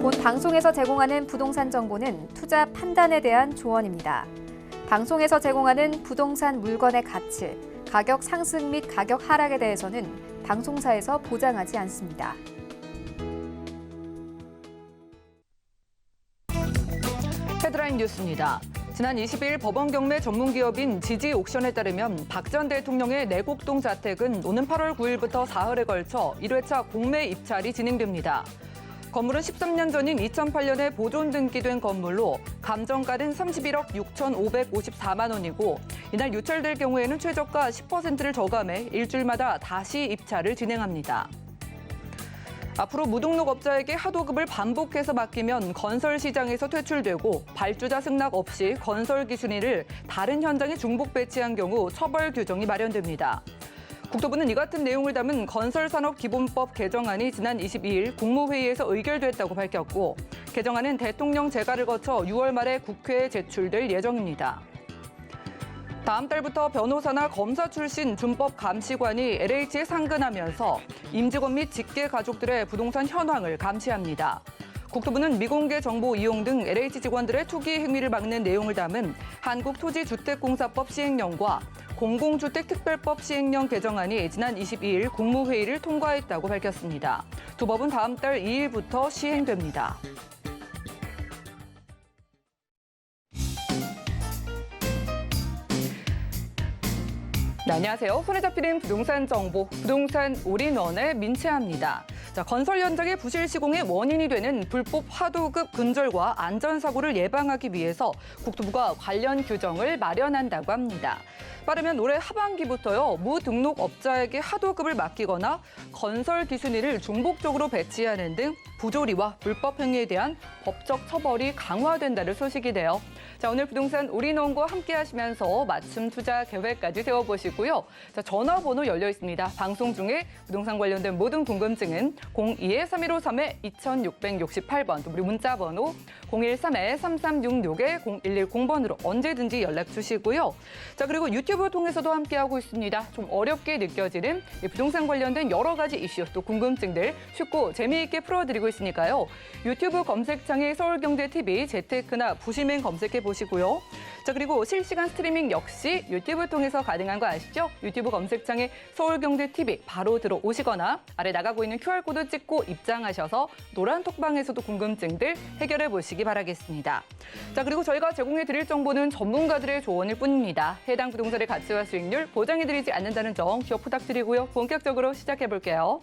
본 방송에서 제공하는 부동산 정보는 투자 판단에 대한 조언입니다. 방송에서 제공하는 부동산 물건의 가치, 가격 상승 및 가격 하락에 대해서는 방송사에서 보장하지 않습니다. 헤드라인 뉴스입니다. 지난 22일 법원 경매 전문기업인 지지옥션에 따르면 박 전 대통령의 내곡동 자택은 오는 8월 9일부터 사흘에 걸쳐 1회차 공매 입찰이 진행됩니다. 건물은 13년 전인 2008년에 보존 등기된 건물로 감정가는 31억 6,554만 원이고 이날 유찰될 경우에는 최저가 10%를 저감해 일주일마다 다시 입찰을 진행합니다. 앞으로 무등록업자에게 하도급을 반복해서 맡기면 건설 시장에서 퇴출되고 발주자 승낙 없이 건설 기준일을 다른 현장에 중복 배치한 경우 처벌 규정이 마련됩니다. 국토부는 이 같은 내용을 담은 건설산업기본법 개정안이 지난 22일 국무회의에서 의결됐다고 밝혔고 개정안은 대통령 재가를 거쳐 6월 말에 국회에 제출될 예정입니다. 다음 달부터 변호사나 검사 출신 준법 감시관이 LH에 상근하면서 임직원 및 직계 가족들의 부동산 현황을 감시합니다. 국토부는 미공개 정보 이용 등 LH 직원들의 투기 행위를 막는 내용을 담은 한국토지주택공사법 시행령과 공공주택특별법 시행령 개정안이 지난 22일 국무회의를 통과했다고 밝혔습니다. 두 법은 다음 달 2일부터 시행됩니다. 네, 안녕하세요. 손에 잡히는 부동산 정보, 부동산 올인원의 민채아입니다. 자, 건설 현장의 부실 시공의 원인이 되는 불법 하도급 근절과 안전사고를 예방하기 위해서 국토부가 관련 규정을 마련한다고 합니다. 빠르면 올해 하반기부터요, 무등록업자에게 하도급을 맡기거나 건설 기준일을 중복적으로 배치하는 등 부조리와 불법 행위에 대한 법적 처벌이 강화된다는 소식이네요. 자, 오늘 부동산 올인원과 함께 하시면서 맞춤 투자 계획까지 세워보시고요. 자, 전화번호 열려 있습니다. 방송 중에 부동산 관련된 모든 궁금증은 02-3153-2668번, 또 우리 문자번호 013-3366-0110번으로 언제든지 연락 주시고요. 자, 그리고 유튜브 통해서도 함께하고 있습니다. 좀 어렵게 느껴지는 부동산 관련된 여러 가지 이슈, 또 궁금증들 쉽고 재미있게 풀어드리고 있으니까요. 유튜브 검색창에 서울경제TV, 재테크나 부시맨 검색해 보시고요. 자, 그리고 실시간 스트리밍 역시 유튜브 통해서 가능한 거 아시죠? 유튜브 검색창에 서울경제TV 바로 들어오시거나 아래 나가고 있는 QR코드 찍고 입장하셔서 노란 톡방에서도 궁금증들 해결해 보시기 바라겠습니다. 자, 그리고 저희가 제공해 드릴 정보는 전문가들의 조언일 뿐입니다. 해당 부동산의 가치와 수익률 보장해 드리지 않는다는 점 기억 부탁드리고요. 본격적으로 시작해 볼게요.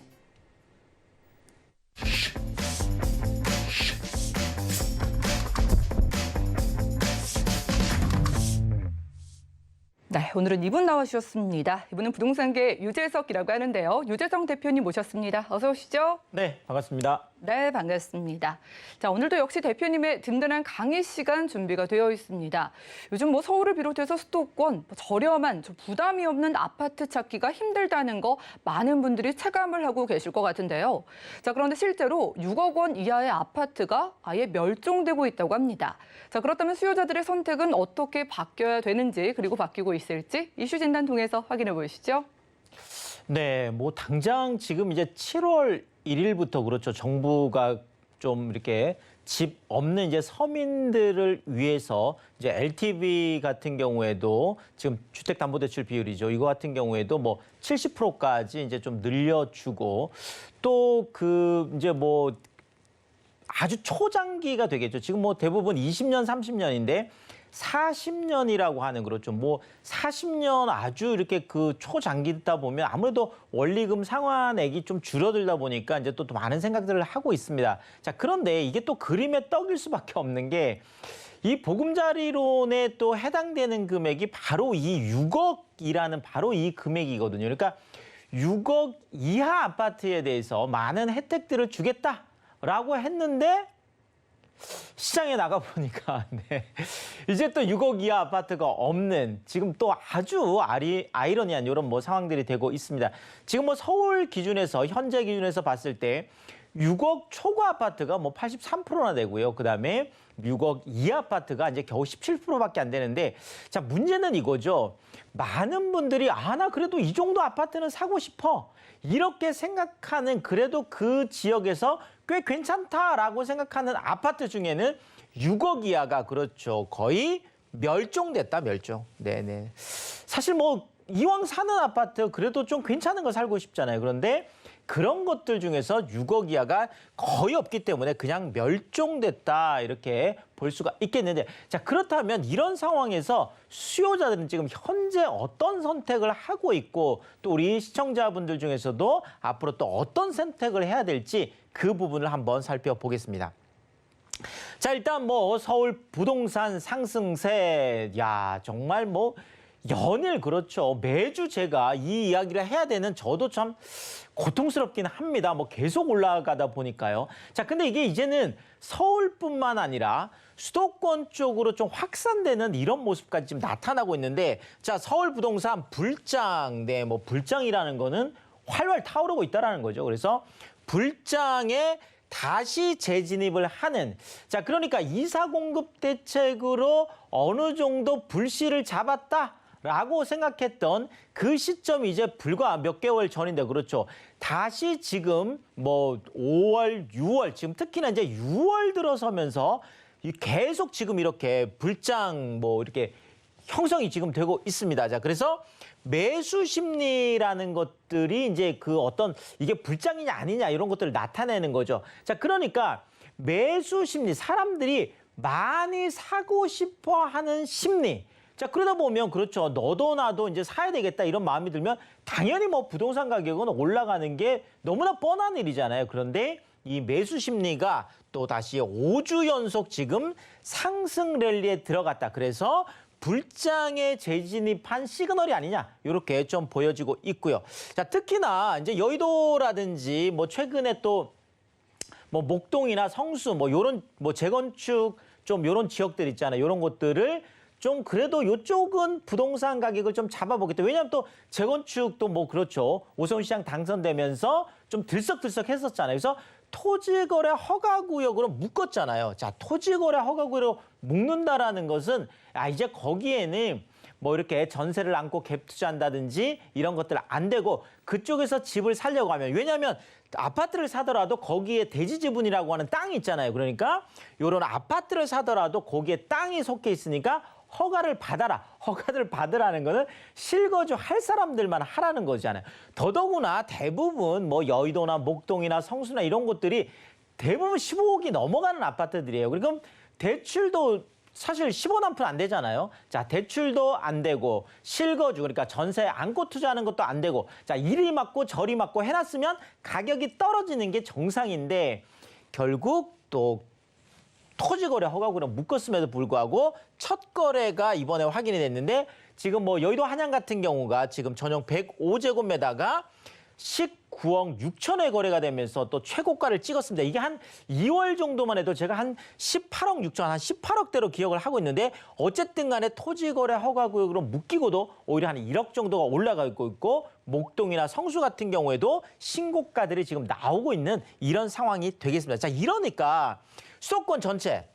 네, 오늘은 이분 나와주셨습니다. 이분은 부동산계 유재석이라고 하는데요. 유재석 대표님 모셨습니다. 어서 오시죠. 네, 반갑습니다. 네, 반갑습니다. 자, 오늘도 역시 대표님의 든든한 강의 시간 준비가 되어 있습니다. 요즘 서울을 비롯해서 수도권 저렴한 부담이 없는 아파트 찾기가 힘들다는 거 많은 분들이 체감을 하고 계실 것 같은데요. 자, 그런데 실제로 6억 원 이하의 아파트가 아예 멸종되고 있다고 합니다. 자, 그렇다면 수요자들의 선택은 어떻게 바뀌어야 되는지 그리고 바뀌고 있을지 이슈 진단 통해서 확인해 보시죠. 네, 당장 지금 이제 7월 1일부터 그렇죠. 정부가 좀 이렇게 집 없는 이제 서민들을 위해서 이제 LTV 같은 경우에도 지금 주택담보대출 비율이죠. 이거 같은 경우에도 70%까지 이제 좀 늘려주고 또 이제 아주 초장기가 되겠죠. 지금 대부분 20년, 30년인데 40년이라고 하는 그렇죠. 40년 아주 이렇게 초장기 듣다 보면 아무래도 원리금 상환액이 좀 줄어들다 보니까 이제 또 많은 생각들을 하고 있습니다. 자, 그런데 이게 또 그림의 떡일 수밖에 없는 게 이 보금자리론에 또 해당되는 금액이 바로 이 6억이라는 바로 이 금액이거든요. 그러니까 6억 이하 아파트에 대해서 많은 혜택들을 주겠다라고 했는데 시장에 나가보니까 이제 또 6억 이하 아파트가 없는 지금 또 아주 아이러니한 이런 상황들이 되고 있습니다. 지금 서울 기준에서 현재 기준에서 봤을 때 6억 초과 아파트가 83%나 되고요. 그다음에 6억 이하 아파트가 이제 겨우 17%밖에 안 되는데 자, 문제는 이거죠. 많은 분들이 나 그래도 이 정도 아파트는 사고 싶어. 이렇게 생각하는 그래도 그 지역에서 꽤 괜찮다라고 생각하는 아파트 중에는 6억 이하가 그렇죠. 거의 멸종됐다, 멸종. 네네. 사실 뭐 이왕 사는 아파트 그래도 좀 괜찮은 거 살고 싶잖아요. 그런데 그런 것들 중에서 6억 이하가 거의 없기 때문에 그냥 멸종됐다 이렇게 볼 수가 있겠는데, 자 그렇다면 이런 상황에서 수요자들은 지금 현재 어떤 선택을 하고 있고 또 우리 시청자분들 중에서도 앞으로 또 어떤 선택을 해야 될지 그 부분을 한번 살펴보겠습니다. 자 일단 뭐 서울 부동산 상승세, 야 정말 뭐 연일 그렇죠. 매주 제가 이 이야기를 해야 되는 저도 참 고통스럽긴 합니다. 뭐 계속 올라가다 보니까요. 자, 근데 이게 이제는 서울뿐만 아니라 수도권 쪽으로 좀 확산되는 이런 모습까지 지금 나타나고 있는데, 자, 서울 부동산 불장, 네, 뭐 불장이라는 거는 활활 타오르고 있다라는 거죠. 그래서 불장에 다시 재진입을 하는, 자, 그러니까 이사 공급 대책으로 어느 정도 불씨를 잡았다. 라고 생각했던 그 시점이 이제 불과 몇 개월 전인데, 그렇죠. 다시 지금 뭐 5월, 6월, 지금 특히나 이제 6월 들어서면서 계속 지금 이렇게 불장 뭐 이렇게 형성이 지금 되고 있습니다. 자, 그래서 매수 심리라는 것들이 이제 그 어떤 이게 불장이냐 아니냐 이런 것들을 나타내는 거죠. 자, 그러니까 매수 심리, 사람들이 많이 사고 싶어 하는 심리. 자, 그러다 보면 그렇죠. 너도 나도 이제 사야 되겠다 이런 마음이 들면 당연히 뭐 부동산 가격은 올라가는 게 너무나 뻔한 일이잖아요. 그런데 이 매수 심리가 또 다시 5주 연속 지금 상승 랠리에 들어갔다. 그래서 불장에 재진입한 시그널이 아니냐 이렇게 좀 보여지고 있고요. 자, 특히나 이제 여의도라든지 뭐 최근에 또 뭐 목동이나 성수 뭐 요런 뭐 재건축 좀 요런 지역들 있잖아요. 요런 것들을 좀 그래도 요쪽은 부동산 가격을 좀 잡아보겠다. 왜냐하면 또 재건축도 뭐 그렇죠. 오세훈 시장 당선되면서 좀 들썩들썩 했었잖아요. 그래서 토지거래 허가구역으로 묶었잖아요. 자, 토지거래 허가구역으로 묶는다라는 것은 이제 거기에는 뭐 이렇게 전세를 안고 갭 투자한다든지 이런 것들 안 되고 그쪽에서 집을 살려고 하면, 왜냐하면 아파트를 사더라도 거기에 대지 지분이라고 하는 땅이 있잖아요. 그러니까 이런 아파트를 사더라도 거기에 땅이 속해 있으니까 허가를 받아라. 허가를 받으라는 거는 실거주 할 사람들만 하라는 거잖아요. 더더구나 대부분 뭐 여의도나 목동이나 성수나 이런 곳들이 대부분 15억이 넘어가는 아파트들이에요. 그러니까 대출도 사실 10원 한 푼 안 되잖아요. 자, 대출도 안 되고 실거주, 그러니까 전세 안고 투자하는 것도 안 되고, 자, 이리 맞고 저리 맞고 해놨으면 가격이 떨어지는 게 정상인데 결국 또 토지거래 허가구로 묶었음에도 불구하고 첫 거래가 이번에 확인이 됐는데, 지금 뭐 여의도 한양 같은 경우가 지금 전용 105제곱미터가 19억 6천에 거래가 되면서 또 최고가를 찍었습니다. 이게 한 2월 정도만 해도 제가 한 18억 6천, 한 18억대로 기억을 하고 있는데, 어쨌든 간에 토지거래 허가구역으로 묶이고도 오히려 한 1억 정도가 올라가고 있고, 목동이나 성수 같은 경우에도 신고가들이 지금 나오고 있는 이런 상황이 되겠습니다. 자, 이러니까 수도권 전체,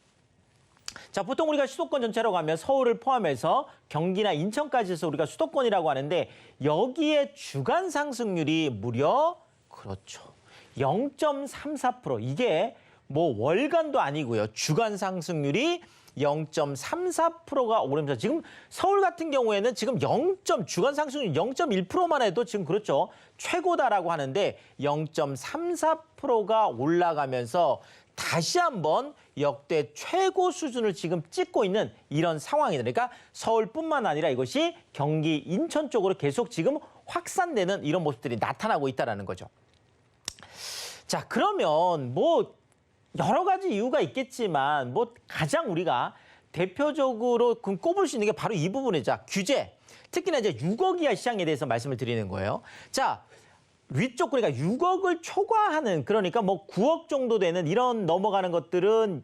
자, 보통 우리가 수도권 전체라고 하면 서울을 포함해서 경기나 인천까지 해서 우리가 수도권이라고 하는데, 여기에 주간 상승률이 무려 그렇죠. 0.34%. 이게 뭐 월간도 아니고요. 주간 상승률이 0.34%가 오르면서 지금 서울 같은 경우에는 지금 주간 상승률 0.1%만 해도 지금 그렇죠. 최고다라고 하는데 0.34%가 올라가면서 다시 한번 역대 최고 수준을 지금 찍고 있는 이런 상황이다. 그러니까 서울뿐만 아니라 이것이 경기, 인천 쪽으로 계속 지금 확산되는 이런 모습들이 나타나고 있다는 거죠. 자, 그러면 뭐 여러 가지 이유가 있겠지만 뭐 가장 우리가 대표적으로 꼽을 수 있는 게 바로 이 부분이죠. 규제. 특히나 이제 6억 이하 시장에 대해서 말씀을 드리는 거예요. 자, 위쪽, 그러니까 6억을 초과하는, 그러니까 뭐 9억 정도 되는 이런 넘어가는 것들은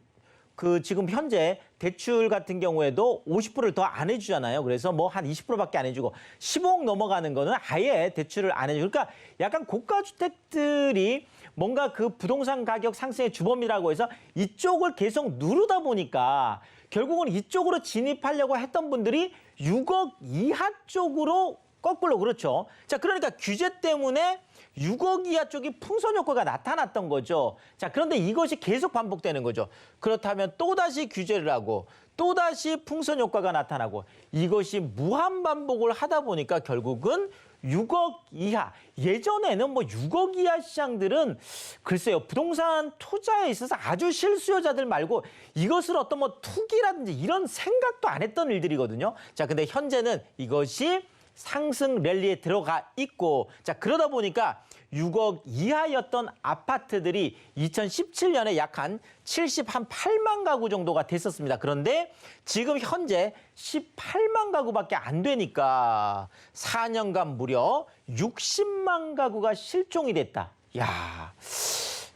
그 지금 현재 대출 같은 경우에도 50%를 더 안 해주잖아요. 그래서 뭐 한 20%밖에 안 해주고 15억 넘어가는 거는 아예 대출을 안 해주고, 그러니까 약간 고가 주택들이 뭔가 그 부동산 가격 상승의 주범이라고 해서 이쪽을 계속 누르다 보니까 결국은 이쪽으로 진입하려고 했던 분들이 6억 이하 쪽으로 거꾸로, 그렇죠. 자, 그러니까 규제 때문에 6억 이하 쪽이 풍선 효과가 나타났던 거죠. 자, 그런데 이것이 계속 반복되는 거죠. 그렇다면 또다시 규제를 하고 또다시 풍선 효과가 나타나고 이것이 무한 반복을 하다 보니까 결국은 6억 이하, 예전에는 뭐 6억 이하 시장들은 글쎄요, 부동산 투자에 있어서 아주 실수요자들 말고 이것을 어떤 뭐 투기라든지 이런 생각도 안 했던 일들이거든요. 자, 근데 현재는 이것이 상승 랠리에 들어가 있고, 자, 그러다 보니까 6억 이하였던 아파트들이 2017년에 약 한 78만 가구 정도가 됐었습니다. 그런데 지금 현재 18만 가구밖에 안 되니까 4년간 무려 60만 가구가 실종이 됐다. 야,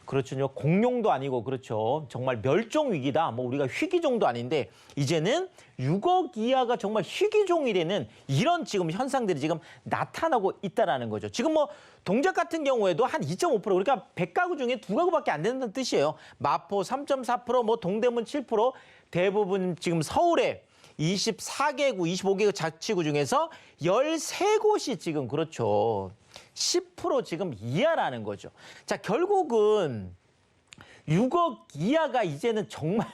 그렇죠. 공룡도 아니고 그렇죠. 정말 멸종 위기다. 뭐 우리가 희귀종도 아닌데 이제는 6억 이하가 정말 희귀종이 되는 이런 지금 현상들이 지금 나타나고 있다라는 거죠. 지금 뭐 동작 같은 경우에도 한 2.5%, 그러니까 100가구 중에 2가구밖에 안 된다는 뜻이에요. 마포 3.4%, 뭐 동대문 7%, 대부분 지금 서울에 24개구, 25개구 자치구 중에서 13곳이 지금 그렇죠. 10% 지금 이하라는 거죠. 자, 결국은 6억 이하가 이제는 정말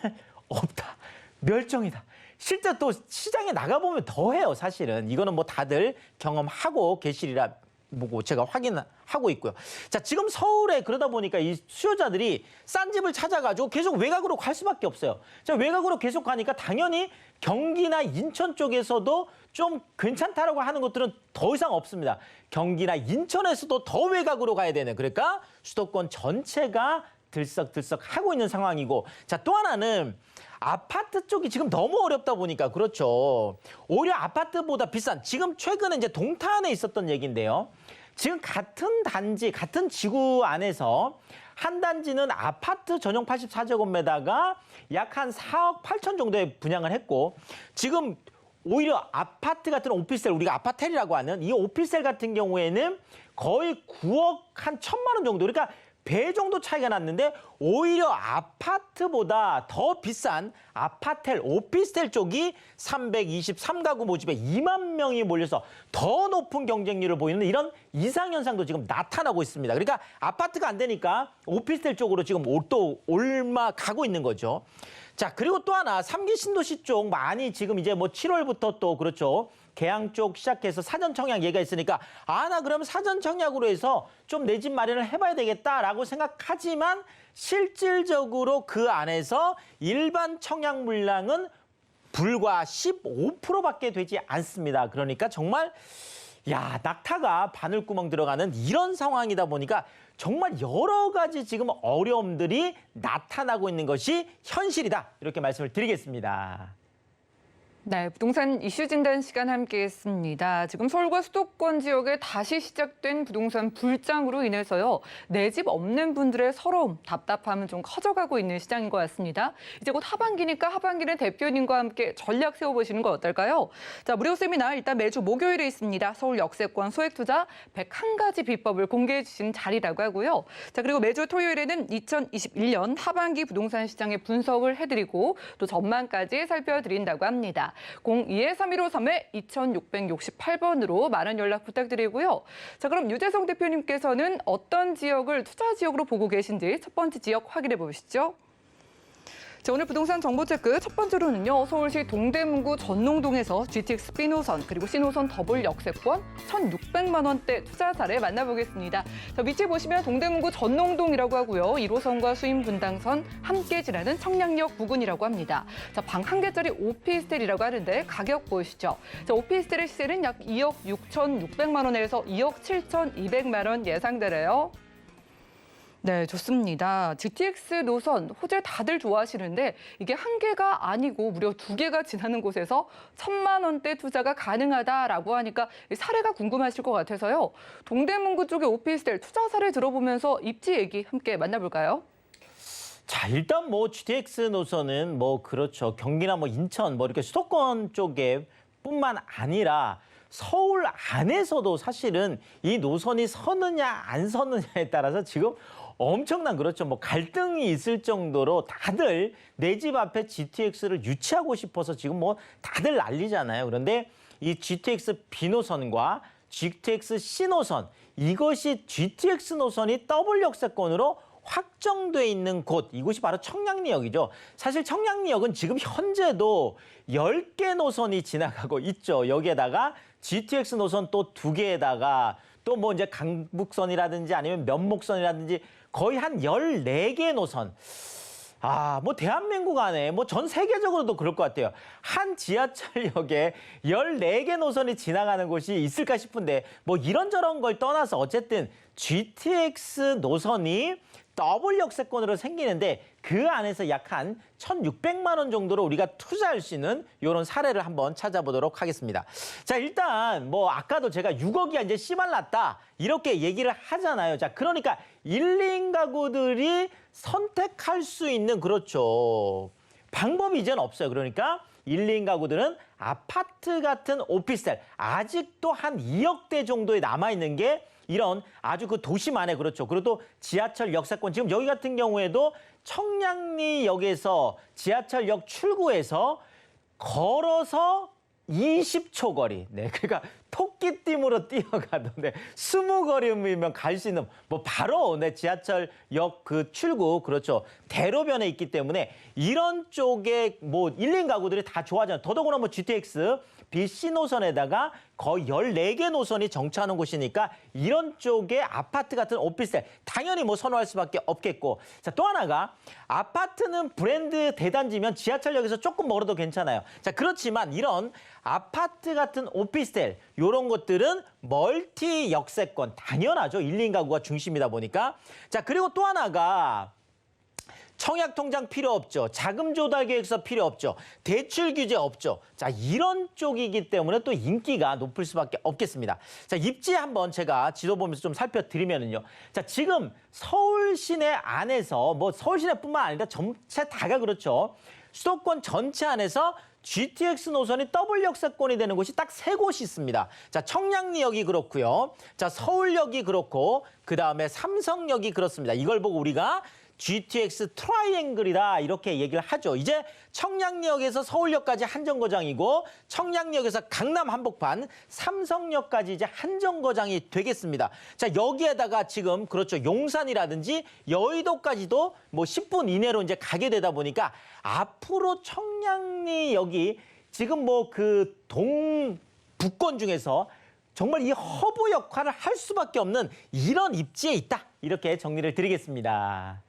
없다. 멸종이다. 실제 또 시장에 나가보면 더해요, 사실은. 이거는 뭐 다들 경험하고 계시리라 보고 제가 확인하고 있고요. 자, 지금 서울에 그러다 보니까 이 수요자들이 싼 집을 찾아가지고 계속 외곽으로 갈 수밖에 없어요. 자, 외곽으로 계속 가니까 당연히 경기나 인천 쪽에서도 좀 괜찮다라고 하는 것들은 더 이상 없습니다. 경기나 인천에서도 더 외곽으로 가야 되는, 그러니까 수도권 전체가 들썩들썩 하고 있는 상황이고, 자, 또 하나는 아파트 쪽이 지금 너무 어렵다 보니까 그렇죠. 오히려 아파트보다 비싼, 지금 최근에 이제 동탄에 있었던 얘기인데요. 지금 같은 단지, 같은 지구 안에서 한 단지는 아파트 전용 84제곱미터가 약 한 4억 8천 정도에 분양을 했고, 지금 오히려 아파트 같은 오피스텔, 우리가 아파텔이라고 하는 이 오피스텔 같은 경우에는 거의 9억 한 1,000만 원 정도, 그러니까 배 정도 차이가 났는데 오히려 아파트보다 더 비싼 아파텔, 오피스텔 쪽이 323가구 모집에 2만 명이 몰려서 더 높은 경쟁률을 보이는 이런 이상현상도 지금 나타나고 있습니다. 그러니까 아파트가 안 되니까 오피스텔 쪽으로 지금 또 올라가고 있는 거죠. 자, 그리고 또 하나 3기 신도시 쪽 많이 지금 이제 뭐 7월부터 또 그렇죠. 계양 쪽 시작해서 사전 청약 얘기가 있으니까 나 그러면 사전 청약으로 해서 좀 내 집 마련을 해봐야 되겠다라고 생각하지만 실질적으로 그 안에서 일반 청약 물량은 불과 15%밖에 되지 않습니다. 그러니까 정말 낙타가 바늘구멍 들어가는 이런 상황이다 보니까 정말 여러 가지 지금 어려움들이 나타나고 있는 것이 현실이다. 이렇게 말씀을 드리겠습니다. 네, 부동산 이슈 진단 시간 함께했습니다. 지금 서울과 수도권 지역에 다시 시작된 부동산 불장으로 인해서요, 내 집 없는 분들의 서러움, 답답함은 좀 커져가고 있는 시장인 것 같습니다. 이제 곧 하반기니까 하반기는 대표님과 함께 전략 세워보시는 거 어떨까요? 자, 무료 세미나 일단 매주 목요일에 있습니다. 서울 역세권 소액투자 101가지 비법을 공개해 주신 자리라고 하고요. 자, 그리고 매주 토요일에는 2021년 하반기 부동산 시장의 분석을 해드리고 또 전망까지 살펴드린다고 합니다. 02-3153-2668번으로 많은 연락 부탁드리고요. 자, 그럼 유재성 대표님께서는 어떤 지역을 투자 지역으로 보고 계신지 첫 번째 지역 확인해 보시죠. 자, 오늘 부동산 정보 체크 첫 번째로는요, 서울시 동대문구 전농동에서 GTX B노선 그리고 C노선 더블 역세권 1,600만 원대 투자 사례 만나보겠습니다. 자, 위치 보시면 동대문구 전농동이라고 하고요. 1호선과 수인분당선 함께 지나는 청량역 부근이라고 합니다. 자, 방 한 개짜리 오피스텔이라고 하는데 가격 보시죠. 자, 오피스텔의 시세는 약 2억 6,600만 원에서 2억 7,200만 원 예상되래요. 네, 좋습니다. GTX 노선 호재 다들 좋아하시는데 이게 한 개가 아니고 무려 2개가 지나는 곳에서 1,000만 원대 투자가 가능하다라고 하니까 사례가 궁금하실 것 같아서요. 동대문구 쪽의 오피스텔 투자 사례 들어보면서 입지 얘기 함께 만나볼까요? 자, 일단 뭐 GTX 노선은 뭐 그렇죠. 경기나 뭐 인천 뭐 이렇게 수도권 쪽에 뿐만 아니라 서울 안에서도 사실은 이 노선이 서느냐 안 서느냐에 따라서 지금 엄청난 그렇죠. 뭐 갈등이 있을 정도로 다들 내 집 앞에 GTX를 유치하고 싶어서 지금 뭐 다들 난리잖아요. 그런데 이 GTX B노선과 GTX C노선 이것이 GTX 노선이 더블 역세권으로 확정돼 있는 곳, 이곳이 바로 청량리역이죠. 사실 청량리역은 지금 현재도 10개 노선이 지나가고 있죠. 여기에다가 GTX 노선 또 2개에다가 또 뭐 이제 강북선이라든지 아니면 면목선이라든지 거의 한 14개 노선. 뭐 대한민국 안에 뭐 전 세계적으로도 그럴 것 같아요. 한 지하철역에 14개 노선이 지나가는 곳이 있을까 싶은데 뭐 이런저런 걸 떠나서 어쨌든 GTX 노선이 더블 역세권으로 생기는데 그 안에서 약 한 1,600만 원 정도로 우리가 투자할 수 있는 이런 사례를 한번 찾아보도록 하겠습니다. 자, 일단 뭐 아까도 제가 6억이 이제 씨발났다 이렇게 얘기를 하잖아요. 자, 그러니까 1인 가구들이 선택할 수 있는 그렇죠. 방법이 이제는 없어요. 그러니까 1인 가구들은 아파트 같은 오피스텔 아직도 한 2억대 정도에 남아있는 게 이런 아주 그 도심 안에 그렇죠. 그리고 또 지하철 역세권 지금 여기 같은 경우에도 청량리역에서 지하철역 출구에서 걸어서 20초 거리. 네, 그러니까 토끼띠으로 뛰어가던데 20걸음이면 갈 수 있는 뭐 바로 네, 지하철역 그 출구 그렇죠. 대로변에 있기 때문에 이런 쪽에 뭐 1인 가구들이 다 좋아하잖아요. 더더구나 뭐 GTX BC 노선에다가 거의 14개 노선이 정차하는 곳이니까 이런 쪽에 아파트 같은 오피스텔 당연히 뭐 선호할 수밖에 없겠고. 자, 또 하나가 아파트는 브랜드 대단지면 지하철역에서 조금 멀어도 괜찮아요. 자, 그렇지만 이런 아파트 같은 오피스텔 이런 것들은 멀티 역세권 당연하죠. 1인 가구가 중심이다 보니까. 자, 그리고 또 하나가 청약 통장 필요 없죠. 자금 조달 계획서 필요 없죠. 대출 규제 없죠. 자, 이런 쪽이기 때문에 또 인기가 높을 수밖에 없겠습니다. 자, 입지 한번 제가 지도 보면서 좀 살펴드리면은요. 자, 지금 서울 시내 안에서 뭐 서울 시내뿐만 아니라 전체 다가 그렇죠. 수도권 전체 안에서 GTX 노선이 더블 역세권이 되는 곳이 딱 3곳이 있습니다. 자, 청량리역이 그렇고요. 자, 서울역이 그렇고 그다음에 삼성역이 그렇습니다. 이걸 보고 우리가 GTX 트라이앵글이다 이렇게 얘기를 하죠. 이제 청량리역에서 서울역까지 한정거장이고 청량리역에서 강남 한복판, 삼성역까지 이제 한정거장이 되겠습니다. 자, 여기에다가 지금 그렇죠. 용산이라든지 여의도까지도 뭐 10분 이내로 이제 가게 되다 보니까 앞으로 청량리역이 지금 뭐 그 동북권 중에서 정말 이 허브 역할을 할 수밖에 없는 이런 입지에 있다. 이렇게 정리를 드리겠습니다.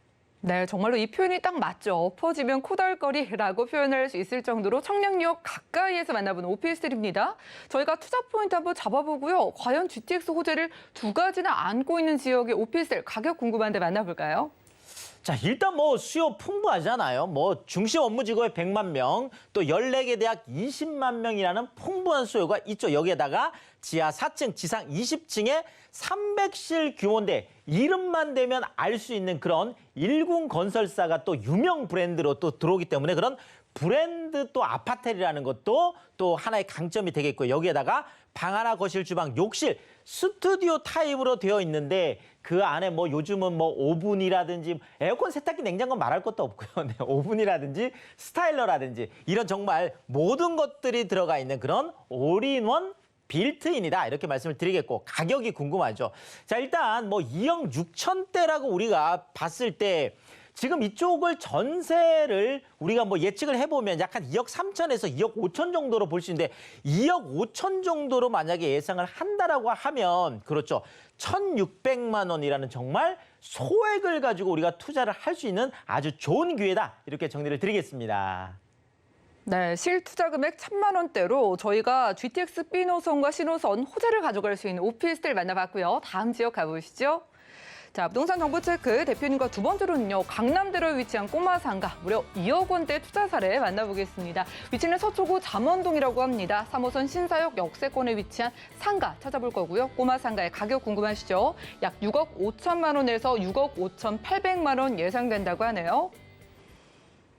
네, 정말로 이 표현이 딱 맞죠. 엎어지면 코덜거리라고 표현할 수 있을 정도로 청량리역 가까이에서 만나본 오피스텔입니다. 저희가 투자 포인트 한번 잡아보고요. 과연 GTX 호재를 2가지나 안고 있는 지역의 오피스텔 가격 궁금한데 만나볼까요? 자, 일단 뭐 수요 풍부하잖아요. 뭐 중심 업무 직업의 100만 명, 또 14개 대학 20만 명이라는 풍부한 수요가 있죠. 여기에다가 지하 4층, 지상 20층에 300실 규모인데 이름만 대면 알 수 있는 그런 일군 건설사가 또 유명 브랜드로 또 들어오기 때문에 그런 브랜드 또 아파텔이라는 것도 또 하나의 강점이 되겠고 여기에다가 방 하나, 거실, 주방, 욕실, 스튜디오 타입으로 되어 있는데 그 안에 뭐 요즘은 뭐 오븐이라든지 에어컨, 세탁기, 냉장고 말할 것도 없고요. 네, 오븐이라든지 스타일러라든지 이런 정말 모든 것들이 들어가 있는 그런 올인원 빌트인이다 이렇게 말씀을 드리겠고 가격이 궁금하죠. 자, 일단 뭐 2억 6천대라고 우리가 봤을 때 지금 이쪽을 전세를 우리가 뭐 예측을 해보면 약간 2억 3천에서 2억 5천 정도로 볼 수 있는데 2억 5천 정도로 만약에 예상을 한다라고 하면 그렇죠. 1,600만 원이라는 정말 소액을 가지고 우리가 투자를 할 수 있는 아주 좋은 기회다 이렇게 정리를 드리겠습니다. 네, 실투자 금액 1,000만 원대로 저희가 GTX B 노선과 C 노선 호재를 가져갈 수 있는 오피스텔 만나봤고요. 다음 지역 가보시죠. 자, 부동산 정보 체크 대표님과 두 번째로는요. 강남대로에 위치한 꼬마 상가 무려 2억 원대 투자 사례 만나보겠습니다. 위치는 서초구 잠원동이라고 합니다. 3호선 신사역 역세권에 위치한 상가 찾아볼 거고요. 꼬마 상가의 가격 궁금하시죠? 약 6억 5천만 원에서 6억 5,800만 원 예상된다고 하네요.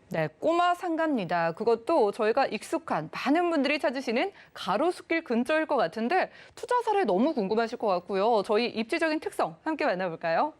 네, 꼬마 상가입니다. 그것도 저희가 익숙한 많은 분들이 찾으시는 가로수길 근처일 것 같은데 투자 사례 너무 궁금하실 것 같고요. 저희 입지적인 특성 함께 만나볼까요?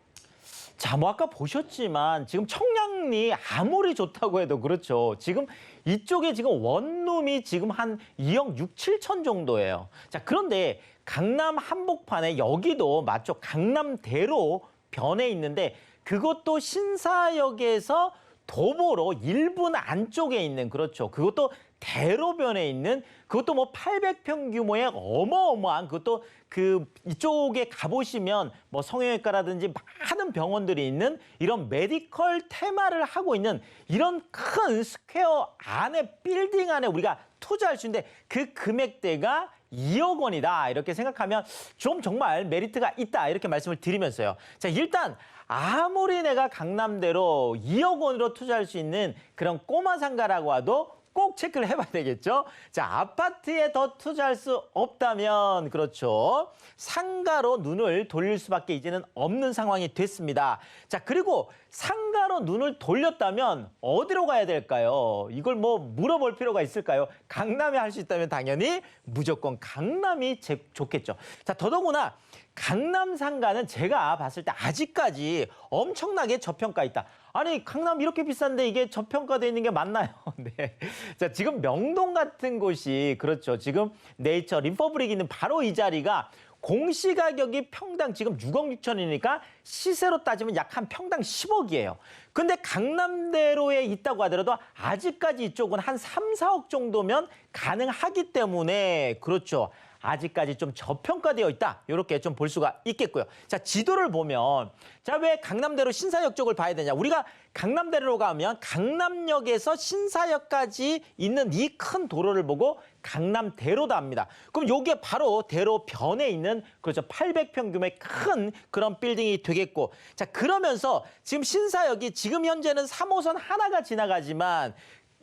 자, 뭐 아까 보셨지만 지금 청량리 아무리 좋다고 해도 그렇죠. 지금 이쪽에 지금 원룸이 지금 한 2억 6, 7천 정도예요. 자, 그런데 강남 한복판에 여기도 맞죠. 강남대로 변해 있는데 그것도 신사역에서 도보로 1분 안쪽에 있는 그렇죠. 그것도 대로변에 있는 그것도 뭐 800평 규모의 어마어마한 그것도 그 이쪽에 가보시면 뭐 성형외과라든지 많은 병원들이 있는 이런 메디컬 테마를 하고 있는 이런 큰 스퀘어 안에 빌딩 안에 우리가 투자할 수 있는데 그 금액대가 2억 원이다 이렇게 생각하면 좀 정말 메리트가 있다 이렇게 말씀을 드리면서요. 자, 일단 아무리 내가 강남대로 2억 원으로 투자할 수 있는 그런 꼬마 상가라고 해도 꼭 체크를 해봐야 되겠죠. 자, 아파트에 더 투자할 수 없다면 그렇죠. 상가로 눈을 돌릴 수밖에 이제는 없는 상황이 됐습니다. 자, 그리고 상가로 눈을 돌렸다면 어디로 가야 될까요? 이걸 뭐 물어볼 필요가 있을까요? 강남에 할 수 있다면 당연히 무조건 강남이 좋겠죠. 자, 더더구나 강남 상가는 제가 봤을 때 아직까지 엄청나게 저평가 있다. 아니, 강남 이렇게 비싼데 이게 저평가되어 있는 게 맞나요? 네. 자, 지금 명동 같은 곳이 그렇죠. 지금 네이처 리퍼블릭 있는 바로 이 자리가 공시가격이 평당 지금 6억 6천이니까 시세로 따지면 약 한 평당 10억이에요. 근데 강남대로에 있다고 하더라도 아직까지 이쪽은 한 3, 4억 정도면 가능하기 때문에 그렇죠. 아직까지 좀 저평가되어 있다. 이렇게 좀 볼 수가 있겠고요. 자, 지도를 보면 자, 왜 강남대로 신사역 쪽을 봐야 되냐. 우리가 강남대로로 가면 강남역에서 신사역까지 있는 이 큰 도로를 보고 강남대로다 합니다. 그럼 요게 바로 대로변에 있는 그렇죠. 800평 규모의 큰 그런 빌딩이 되겠고 자, 그러면서 지금 신사역이 지금 현재는 3호선 하나가 지나가지만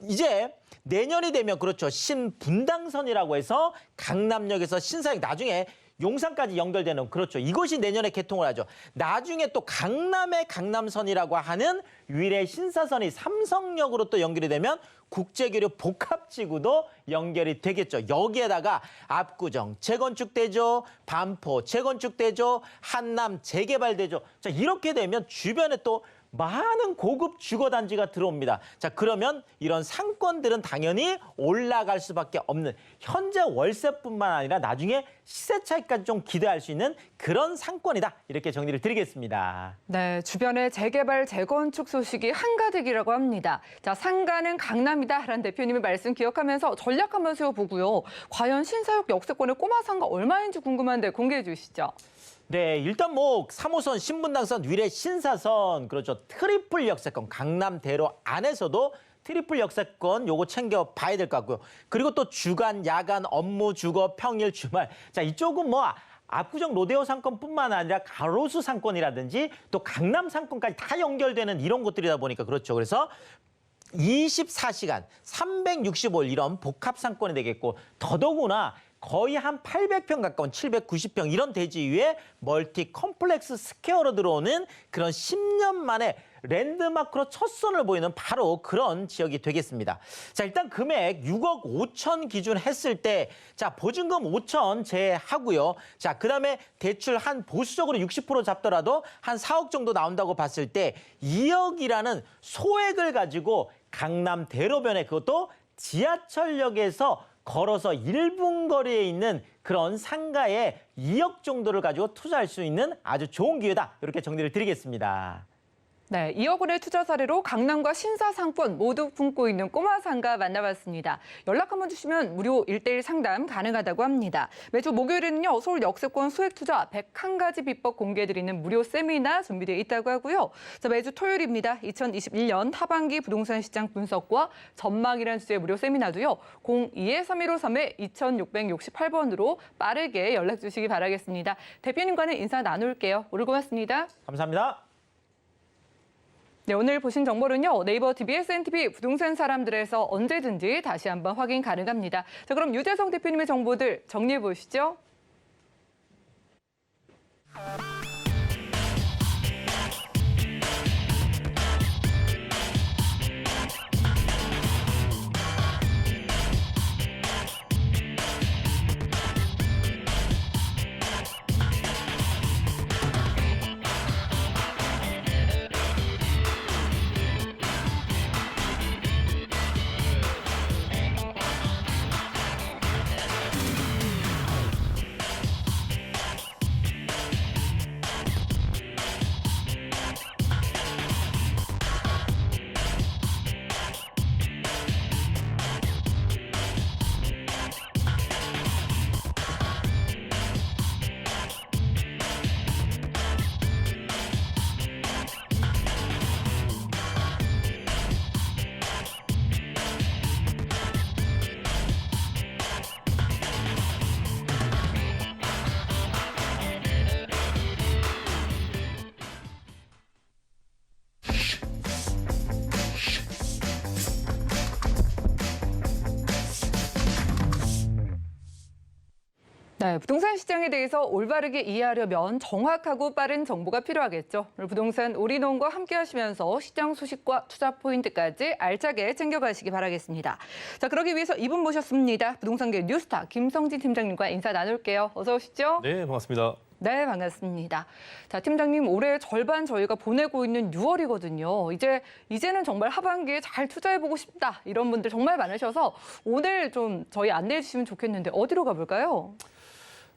이제 내년이 되면 그렇죠. 신분당선이라고 해서 강남역에서 신사역 나중에 용산까지 연결되는 그렇죠. 이것이 내년에 개통을 하죠. 나중에 또 강남의 강남선이라고 하는 위례 신사선이 삼성역으로 또 연결이 되면 국제교류 복합지구도 연결이 되겠죠. 여기에다가 압구정 재건축되죠. 반포 재건축되죠. 한남 재개발되죠. 자, 이렇게 되면 주변에 또 많은 고급 주거단지가 들어옵니다. 자, 그러면 이런 상권들은 당연히 올라갈 수밖에 없는 현재 월세뿐만 아니라 나중에 시세 차익까지 좀 기대할 수 있는 그런 상권이다. 이렇게 정리를 드리겠습니다. 네, 주변에 재개발, 재건축 소식이 한가득이라고 합니다. 자, 상가는 강남이다라는 대표님의 말씀 기억하면서 전략 한번 세워보고요. 과연 신사역 역세권의 꼬마 상가 얼마인지 궁금한데 공개해 주시죠. 네, 일단 뭐 3호선 신분당선 위례 신사선 그렇죠. 트리플 역세권 강남대로 안에서도 트리플 역세권 요거 챙겨 봐야 될 것 같고요. 그리고 또 주간, 야간, 업무, 주거, 평일, 주말. 자, 이쪽은 뭐 압구정 로데오 상권뿐만 아니라 가로수 상권이라든지 또 강남 상권까지 다 연결되는 이런 곳들이다 보니까 그렇죠. 그래서 24시간 365일 이런 복합 상권이 되겠고 더더구나 거의 한 800평 가까운 790평 이런 대지 위에 멀티 컴플렉스 스퀘어로 들어오는 그런 10년 만에 랜드마크로 첫 선을 보이는 바로 그런 지역이 되겠습니다. 자, 일단 금액 6억 5천 기준 했을 때 자, 보증금 5천 제하고요. 자, 그다음에 대출 한 보수적으로 60% 잡더라도 한 4억 정도 나온다고 봤을 때 2억이라는 소액을 가지고 강남 대로변에 그것도 지하철역에서 걸어서 1분 거리에 있는 그런 상가에 2억 정도를 가지고 투자할 수 있는 아주 좋은 기회다. 이렇게 정리를 드리겠습니다. 네, 2억 원의 투자 사례로 강남과 신사 상권 모두 품고 있는 꼬마 상가 만나봤습니다. 연락 한번 주시면 무료 1:1 상담 가능하다고 합니다. 매주 목요일에는요, 서울 역세권 소액 투자 101가지 비법 공개해드리는 무료 세미나 준비되어 있다고 하고요. 자, 매주 토요일입니다. 2021년 하반기 부동산 시장 분석과 전망이라는 주제의 무료 세미나도요. 02-3153-2668번으로 빠르게 연락 주시기 바라겠습니다. 대표님과는 인사 나눌게요. 오늘 고맙습니다. 감사합니다. 네, 오늘 보신 정보는요. 네이버 TBS&TV 부동산 사람들에서 언제든지 다시 한번 확인 가능합니다. 자, 그럼 유재성 대표님의 정보들 정리해 보시죠. 네, 부동산 시장에 대해서 올바르게 이해하려면 정확하고 빠른 정보가 필요하겠죠. 오늘 부동산 올인원과 함께 하시면서 시장 소식과 투자 포인트까지 알차게 챙겨가시기 바라겠습니다. 자, 그러기 위해서 이분 모셨습니다. 부동산계 뉴스타 김성진 팀장님과 인사 나눌게요. 어서 오시죠. 네, 반갑습니다. 네, 반갑습니다. 자, 팀장님, 올해 절반 저희가 보내고 있는 6월이거든요. 이제는 정말 하반기에 잘 투자해보고 싶다. 이런 분들 정말 많으셔서 오늘 좀 저희 안내해 주시면 좋겠는데 어디로 가볼까요?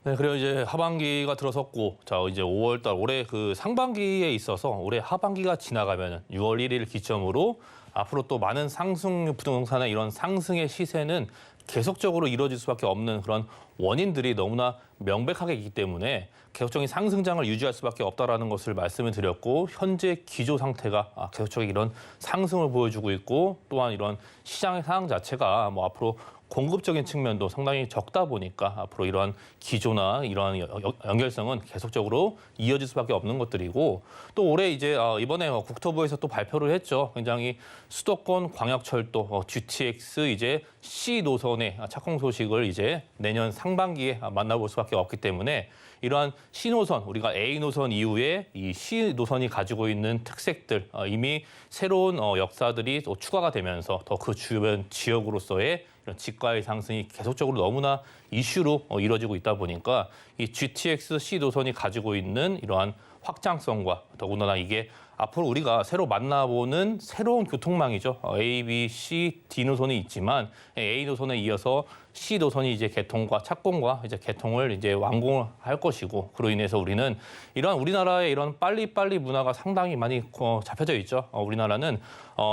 네, 그리고 이제 하반기가 들어섰고, 자, 이제 5월달 올해 그 상반기에 있어서 올해 하반기가 지나가면 6월 1일 기점으로 앞으로 또 많은 상승 부동산의 이런 상승의 시세는 계속적으로 이루어질 수밖에 없는 그런 원인들이 너무나 명백하게 있기 때문에 계속적인 상승장을 유지할 수밖에 없다라는 것을 말씀을 드렸고, 현재 기조 상태가 계속적인 이런 상승을 보여주고 있고, 또한 이런 시장의 상황 자체가 뭐 앞으로 공급적인 측면도 상당히 적다 보니까 앞으로 이러한 기조나 이러한 연결성은 계속적으로 이어질 수밖에 없는 것들이고, 또 올해 이제 이번에 국토부에서 또 발표를 했죠. 굉장히 수도권 광역철도 GTX 이제 C 노선의 착공 소식을 이제 내년 상반기에 만나볼 수밖에 없기 때문에 이러한 C 노선, 우리가 A 노선 이후에 이 C 노선이 가지고 있는 특색들, 이미 새로운 역사들이 또 추가가 되면서 더 그 주변 지역으로서의 이런 지가의 상승이 계속적으로 너무나 이슈로 이루어지고 있다 보니까 이 GTX C 노선이 가지고 있는 이러한 확장성과 더군다나 이게 앞으로 우리가 새로 만나보는 새로운 교통망이죠. A, B, C, D 노선이 있지만 A 노선에 이어서 C 노선이 이제 개통과 착공과 이제 개통을 이제 완공을 할 것이고, 그로 인해서 우리는 이러한 우리나라의 이런 빨리빨리 문화가 상당히 많이 잡혀져 있죠. 우리나라는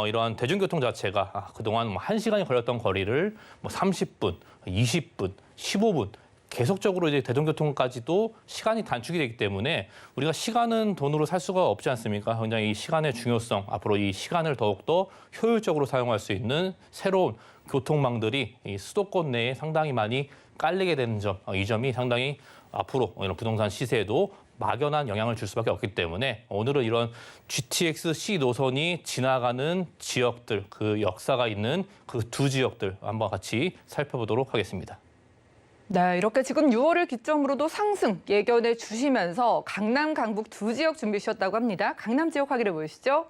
이러한 대중교통 자체가 그동안 뭐 1시간이 걸렸던 거리를 뭐 30분, 20분, 15분 계속적으로 이제 대중교통까지도 시간이 단축이 되기 때문에 우리가 시간은 돈으로 살 수가 없지 않습니까? 굉장히 이 시간의 중요성, 앞으로 이 시간을 더욱더 효율적으로 사용할 수 있는 새로운 교통망들이 이 수도권 내에 상당히 많이 깔리게 되는 점, 이 점이 상당히 앞으로 이런 부동산 시세에도 막연한 영향을 줄 수밖에 없기 때문에 오늘은 이런 GTX C 노선이 지나가는 지역들, 그 역사가 있는 그 두 지역들 한번 같이 살펴보도록 하겠습니다. 네, 이렇게 지금 6월을 기점으로도 상승 예견해 주시면서 강남, 강북 두 지역 준비해 주셨다고 합니다. 강남 지역 확인해 보시죠.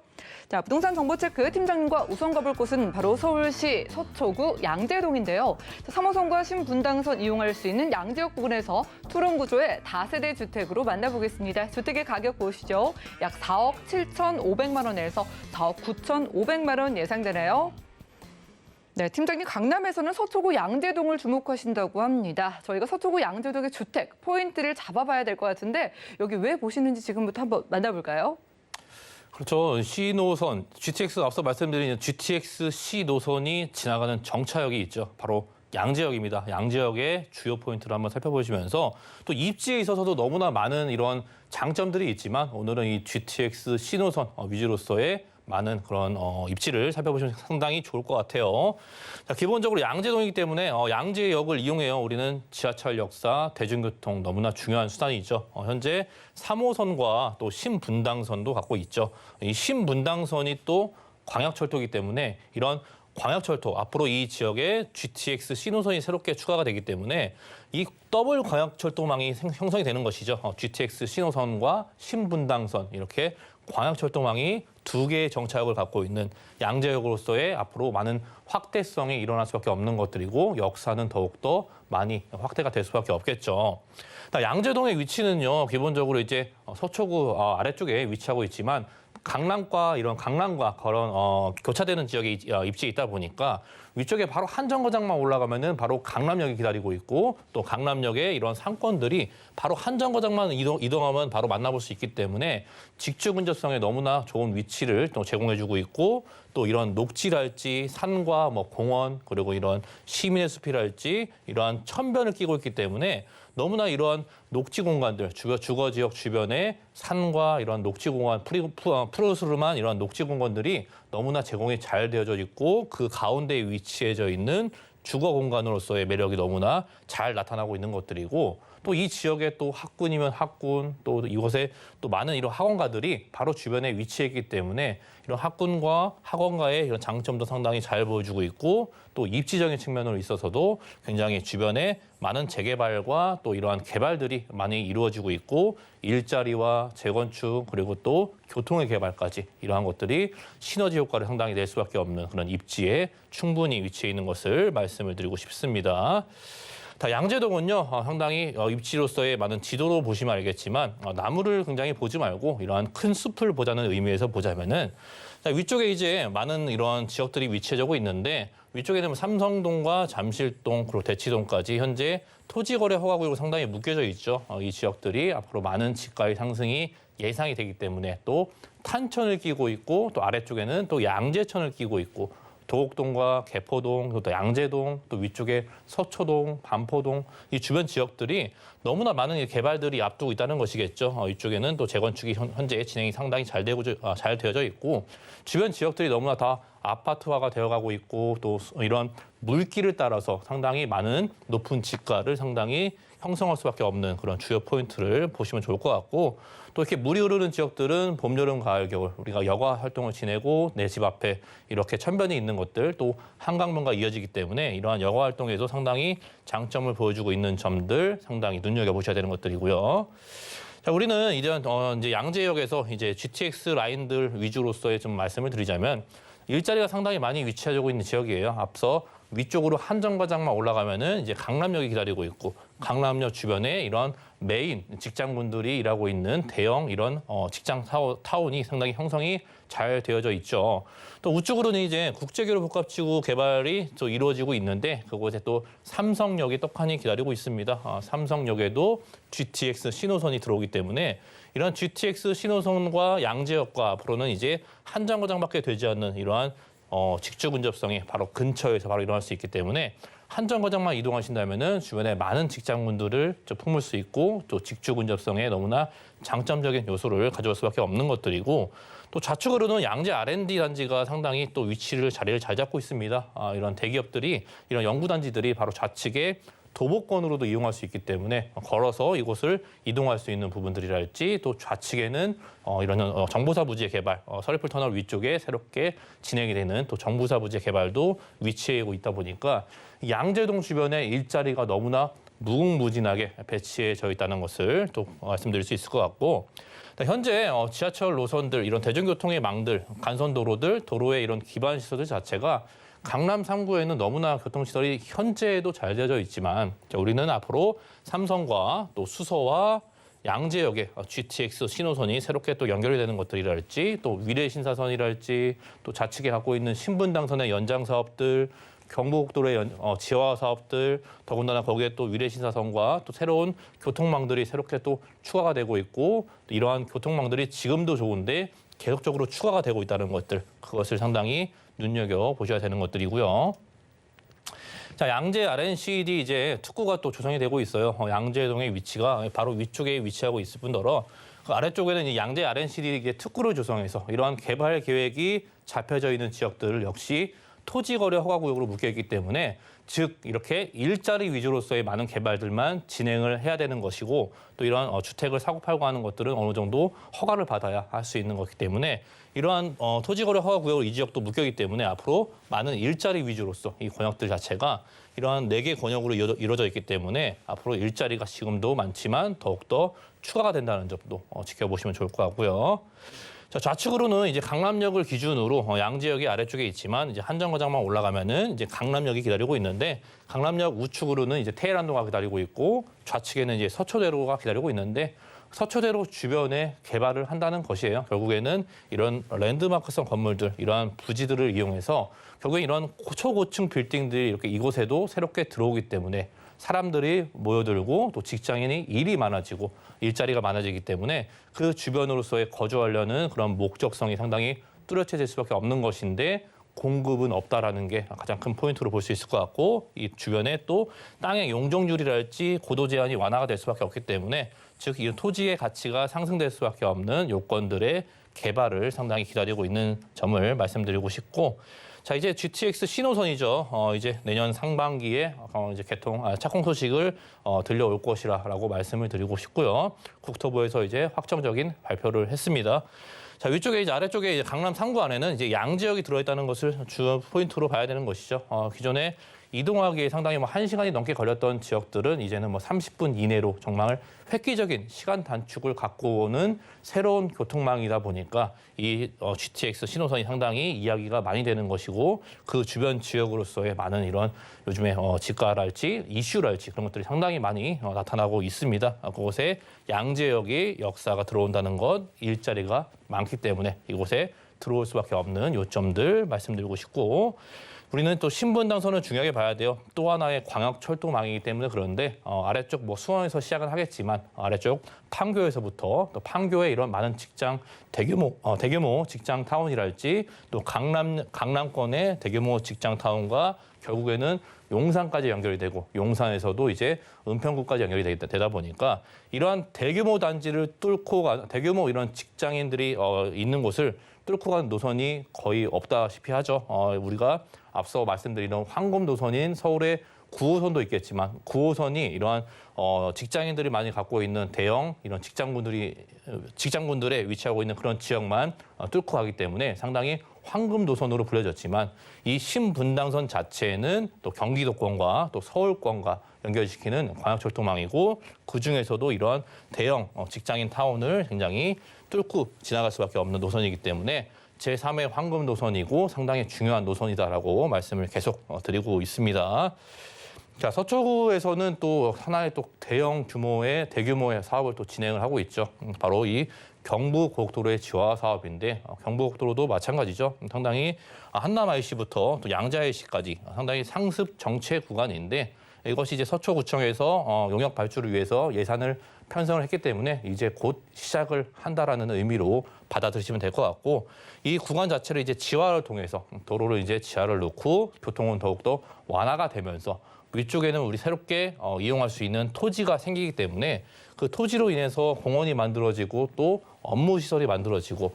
자, 부동산 정보체크 팀장님과 우선 가볼 곳은 바로 서울시 서초구 양재동인데요. 3호선과 신분당선 이용할 수 있는 양지역 부근에서 투룸 구조의 다세대 주택으로 만나보겠습니다. 주택의 가격 보시죠. 약 4억 7,500만 원에서 4억 9,500만 원 예상되네요. 네, 팀장님, 강남에서는 서초구 양재동을 주목하신다고 합니다. 저희가 서초구 양재동의 주택 포인트를 잡아봐야 될 것 같은데 여기 왜 보시는지 지금부터 한번 만나볼까요? 그렇죠. C 노선, GTX 앞서 말씀드린 GTX C 노선이 지나가는 정차역이 있죠. 바로 양재역입니다. 양재역의 주요 포인트를 한번 살펴보시면서 또 입지에 있어서도 너무나 많은 이런 장점들이 있지만 오늘은 이 GTX C 노선 위주로서의 많은 그런 입지를 살펴보시면 상당히 좋을 것 같아요. 자, 기본적으로 양재동이기 때문에 양재역을 이용해요. 우리는 지하철 역사, 대중교통 너무나 중요한 수단이죠. 현재 3호선과 또 신분당선도 갖고 있죠. 이 신분당선이 또 광역철도이기 때문에 이런 광역철도, 앞으로 이 지역에 GTX 신호선이 새롭게 추가가 되기 때문에 이 더블 광역철도망이 형성이 되는 것이죠. GTX 신호선과 신분당선 이렇게 광역철도망이 두 개의 정차역을 갖고 있는 양재역으로서의 앞으로 많은 확대성이 일어날 수밖에 없는 것들이고 역사는 더욱더 많이 확대가 될 수밖에 없겠죠. 양재동의 위치는요, 기본적으로 이제 서초구 아래쪽에 위치하고 있지만 강남과 그런 교차되는 지역에 입지에 있다 보니까 위쪽에 바로 한 정거장만 올라가면은 바로 강남역이 기다리고 있고 또 강남역에 이런 상권들이 바로 한 정거장만 이동하면 바로 만나볼 수 있기 때문에 직주 근접성에 너무나 좋은 위치를 또 제공해주고 있고 또 이런 녹지랄지 산과 뭐 공원 그리고 이런 시민의 숲이랄지 이러한 천변을 끼고 있기 때문에 너무나 이러한 녹지 공간들, 주거 지역 주변에 산과 이런 녹지 공간, 푸르스름한 이런 녹지 공간들이 너무나 제공이 잘 되어져 있고 그 가운데에 위치해져 있는 주거 공간으로서의 매력이 너무나 잘 나타나고 있는 것들이고 또 이 지역에 또 학군이면 학군, 또 이곳에 또 많은 이런 학원가들이 바로 주변에 위치해 있기 때문에 이런 학군과 학원가의 이런 장점도 상당히 잘 보여주고 있고 또 입지적인 측면으로 있어서도 굉장히 주변에 많은 재개발과 또 이러한 개발들이 많이 이루어지고 있고 일자리와 재건축 그리고 또 교통의 개발까지 이러한 것들이 시너지 효과를 상당히 낼 수밖에 없는 그런 입지에 충분히 위치해 있는 것을 말씀을 드리고 싶습니다. 양재동은요 상당히 입지로서의 많은 지도로 보시면 알겠지만 나무를 굉장히 보지 말고 이러한 큰 숲을 보자는 의미에서 보자면은 위쪽에 이제 많은 이런 지역들이 위치해지고 있는데 위쪽에는 삼성동과 잠실동 그리고 대치동까지 현재 토지거래 허가구역으로 상당히 묶여져 있죠. 이 지역들이 앞으로 많은 집가의 상승이 예상이 되기 때문에 또 탄천을 끼고 있고 또 아래쪽에는 또 양재천을 끼고 있고 도곡동과 개포동, 또 양재동, 또 위쪽에 서초동, 반포동 이 주변 지역들이 너무나 많은 개발들이 앞두고 있다는 것이겠죠. 이쪽에는 또 재건축이 현재 진행이 상당히 잘 되어져 있고 주변 지역들이 너무나 다 아파트화가 되어가고 있고 또 이런 물길을 따라서 상당히 많은 높은 집가를 상당히 형성할 수밖에 없는 그런 주요 포인트를 보시면 좋을 것 같고 또 이렇게 물이 흐르는 지역들은 봄, 여름, 가을, 겨울 우리가 여가 활동을 지내고 내 집 앞에 이렇게 천변이 있는 것들 또 한강변과 이어지기 때문에 이러한 여가 활동에도 상당히 장점을 보여주고 있는 점들 상당히 눈여겨보셔야 되는 것들이고요. 자, 우리는 이제 양재역에서 이제 GTX 라인들 위주로서의 좀 말씀을 드리자면 일자리가 상당히 많이 위치하고 있는 지역이에요. 앞서 위쪽으로 한정거장만 올라가면은 이제 강남역이 기다리고 있고 강남역 주변에 이런 메인 직장군들이 일하고 있는 대형 이런 직장 타운이 상당히 형성이 잘 되어져 있죠. 또 우측으로는 이제 국제교류 복합지구 개발이 또 이루어지고 있는데 그곳에 또 삼성역이 떡하니 기다리고 있습니다. 삼성역에도 GTX 신호선이 들어오기 때문에 이런 GTX 신호선과 양재역과 앞으로는 이제 한 정거장밖에 되지 않는 이러한 직주 근접성이 바로 근처에서 바로 일어날 수 있기 때문에 한 정거장만 이동하신다면은 주변에 많은 직장군들을 품을 수 있고 또 직주 근접성에 너무나 장점적인 요소를 가져올 수밖에 없는 것들이고 또 좌측으로는 양재 R&D 단지가 상당히 또 자리를 잘 잡고 있습니다. 이런 대기업들이 이런 연구단지들이 바로 좌측에 도보권으로도 이용할 수 있기 때문에 걸어서 이곳을 이동할 수 있는 부분들이랄지 또 좌측에는 이런 정보사 부지의 개발, 서리풀 터널 위쪽에 새롭게 진행이 되는 또 정보사 부지의 개발도 위치하고 있다 보니까 양재동 주변에 일자리가 너무나 무궁무진하게 배치해져 있다는 것을 또 말씀드릴 수 있을 것 같고 현재 지하철 노선들, 이런 대중교통의 망들, 간선도로들, 도로의 이런 기반 시설들 자체가 강남 3구에는 너무나 교통시설이 현재도 잘 되어져 있지만 우리는 앞으로 삼성과 또 수서와 양재역의 GTX 신호선이 새롭게 또 연결이 되는 것들이랄지 또 위례신사선이랄지 또 좌측에 갖고 있는 신분당선의 연장 사업들 경부고속도로의 지하 사업들 더군다나 거기에 또 위례신사선과 또 새로운 교통망들이 새롭게 또 추가가 되고 있고 또 이러한 교통망들이 지금도 좋은데 계속적으로 추가가 되고 있다는 것들 그것을 상당히 눈여겨 보셔야 되는 것들이고요. 자, 양재 RNCD 이제 특구가 또 조성이 되고 있어요. 양재동의 위치가 바로 위쪽에 위치하고 있을 뿐더러 그 아래쪽에는 이 양재 RNCD 특구를 조성해서 이러한 개발 계획이 잡혀져 있는 지역들을 역시 토지거래 허가구역으로 묶여있기 때문에 즉 이렇게 일자리 위주로서의 많은 개발들만 진행을 해야 되는 것이고 또 이러한 주택을 사고팔고 하는 것들은 어느 정도 허가를 받아야 할 수 있는 것이기 때문에 이러한 토지거래 허가구역으로 이 지역도 묶여있기 때문에 앞으로 많은 일자리 위주로서 이 권역들 자체가 이러한 4개 권역으로 이루어져 있기 때문에 앞으로 일자리가 지금도 많지만 더욱더 추가가 된다는 점도 지켜보시면 좋을 것 같고요. 자, 좌측으로는 이제 강남역을 기준으로 양재역이 아래쪽에 있지만 이제 한 정거장만 올라가면은 이제 강남역이 기다리고 있는데 강남역 우측으로는 이제 테헤란도가 기다리고 있고 좌측에는 이제 서초대로가 기다리고 있는데 서초대로 주변에 개발을 한다는 것이에요. 결국에는 이런 랜드마크성 건물들, 이러한 부지들을 이용해서 결국에 이런 초고층 빌딩들이 이렇게 이곳에도 새롭게 들어오기 때문에 사람들이 모여들고 또 직장인이 일이 많아지고 일자리가 많아지기 때문에 그 주변으로서의 거주하려는 그런 목적성이 상당히 뚜렷해질 수밖에 없는 것인데 공급은 없다라는 게 가장 큰 포인트로 볼 수 있을 것 같고 이 주변에 또 땅의 용적률이랄지 고도 제한이 완화가 될 수밖에 없기 때문에 즉 이 토지의 가치가 상승될 수밖에 없는 요건들의 개발을 상당히 기다리고 있는 점을 말씀드리고 싶고 자, 이제 GTX 신호선이죠. 이제 내년 상반기에 이제 착공 소식을 들려올 것이라고 말씀을 드리고 싶고요. 국토부에서 이제 확정적인 발표를 했습니다. 자, 위쪽에 이제 아래쪽에 이제 강남 3구 안에는 이제 양지역이 들어있다는 것을 주 포인트로 봐야 되는 것이죠. 기존에 이동하기에 상당히 1시간이 넘게 걸렸던 지역들은 이제는 30분 이내로 정말 획기적인 시간 단축을 갖고 오는 새로운 교통망이다 보니까 이 GTX 신호선이 상당히 이야기가 많이 되는 것이고 그 주변 지역으로서의 많은 이런 요즘에 집가랄지 이슈랄지 그런 것들이 상당히 많이 나타나고 있습니다. 그곳에 양재역이 역사가 들어온다는 것, 일자리가 많기 때문에 이곳에 들어올 수밖에 없는 요점들 말씀드리고 싶고 우리는 또 신분당선을 중요하게 봐야 돼요. 또 하나의 광역철도망이기 때문에 그런데 아래쪽 수원에서 시작은 하겠지만 아래쪽 판교에서부터 또 판교의 이런 많은 직장 대규모 직장 타운이랄지 또 강남권의 대규모 직장 타운과 결국에는 용산까지 연결이 되고 용산에서도 이제 은평구까지 연결이 되다 보니까 이러한 대규모 단지를 뚫고 대규모 이런 직장인들이 있는 곳을 뚫고 가는 노선이 거의 없다시피 하죠. 우리가 앞서 말씀드린 황금 노선인 서울의 9호선도 있겠지만 9호선이 이러한 직장인들이 많이 갖고 있는 대형 이런 직장군들에 위치하고 있는 그런 지역만 뚫고 가기 때문에 상당히 황금 노선으로 불려졌지만 이 신분당선 자체는 또 경기도권과 또 서울권과 연결시키는 광역철도망이고 그중에서도 이러한 대형 직장인 타운을 굉장히 뚫고 지나갈 수밖에 없는 노선이기 때문에 제3의 황금 노선이고 상당히 중요한 노선이다라고 말씀을 계속 드리고 있습니다. 자, 서초구에서는 또 하나의 또 대규모의 사업을 또 진행을 하고 있죠. 바로 이 경부고속도로의 지화 사업인데 경부고속도로도 마찬가지죠. 상당히 한남 IC부터 또 양재 IC까지 상당히 상습 정체 구간인데 이것이 이제 서초구청에서 용역 발주를 위해서 예산을 편성을 했기 때문에 이제 곧 시작을 한다라는 의미로 받아들이시면 될 것 같고 이 구간 자체를 이제 지하를 통해서 도로를 이제 지하를 놓고 교통은 더욱더 완화가 되면서 위쪽에는 우리 새롭게 이용할 수 있는 토지가 생기기 때문에 그 토지로 인해서 공원이 만들어지고 또 업무 시설이 만들어지고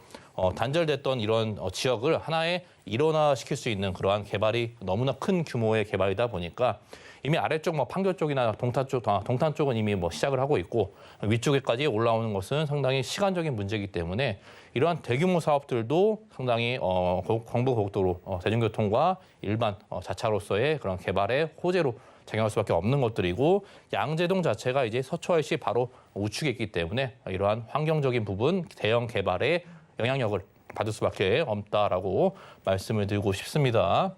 단절됐던 이런 지역을 하나의 일원화시킬 수 있는 그러한 개발이 너무나 큰 규모의 개발이다 보니까 이미 아래쪽 판교 쪽이나 동탄 쪽은 이미 시작을 하고 있고 위쪽에까지 올라오는 것은 상당히 시간적인 문제이기 때문에 이러한 대규모 사업들도 상당히 경부고속도로 대중교통과 일반 자차로서의 그런 개발의 호재로 작용할 수밖에 없는 것들이고 양재동 자체가 이제 서초IC 바로 우측에 있기 때문에 이러한 환경적인 부분 대형 개발의 영향력을 받을 수밖에 없다라고 말씀을 드리고 싶습니다.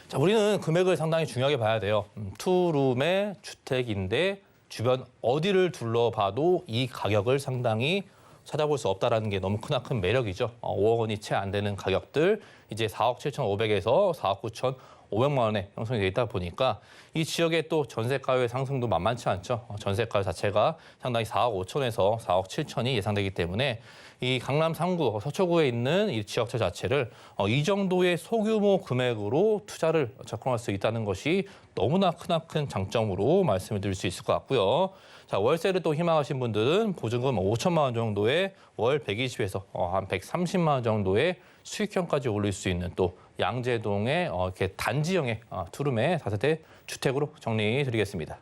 자, 우리는 금액을 상당히 중요하게 봐야 돼요. 투룸의 주택인데 주변 어디를 둘러봐도 이 가격을 상당히 찾아볼 수 없다라는 게 너무 큰 매력이죠. 5억 원이 채 안 되는 가격들 이제 4억 7,500에서 4억 9,500만 원에 형성이 돼 있다 보니까 이 지역의 또 전세가의 상승도 만만치 않죠. 전세가 자체가 상당히 4억 5천에서 4억 7천이 예상되기 때문에 이 강남 3구, 서초구에 있는 이 지역체 자체를 이 정도의 소규모 금액으로 투자를 접근할 수 있다는 것이 너무나 큰 장점으로 말씀을 드릴 수 있을 것 같고요. 자, 월세를 또 희망하신 분들은 보증금 5천만 원 정도의 월 120에서 한 130만 원 정도의 수익형까지 올릴 수 있는 또 양재동의 이렇게 단지형의 투룸의 다세대 주택으로 정리해드리겠습니다.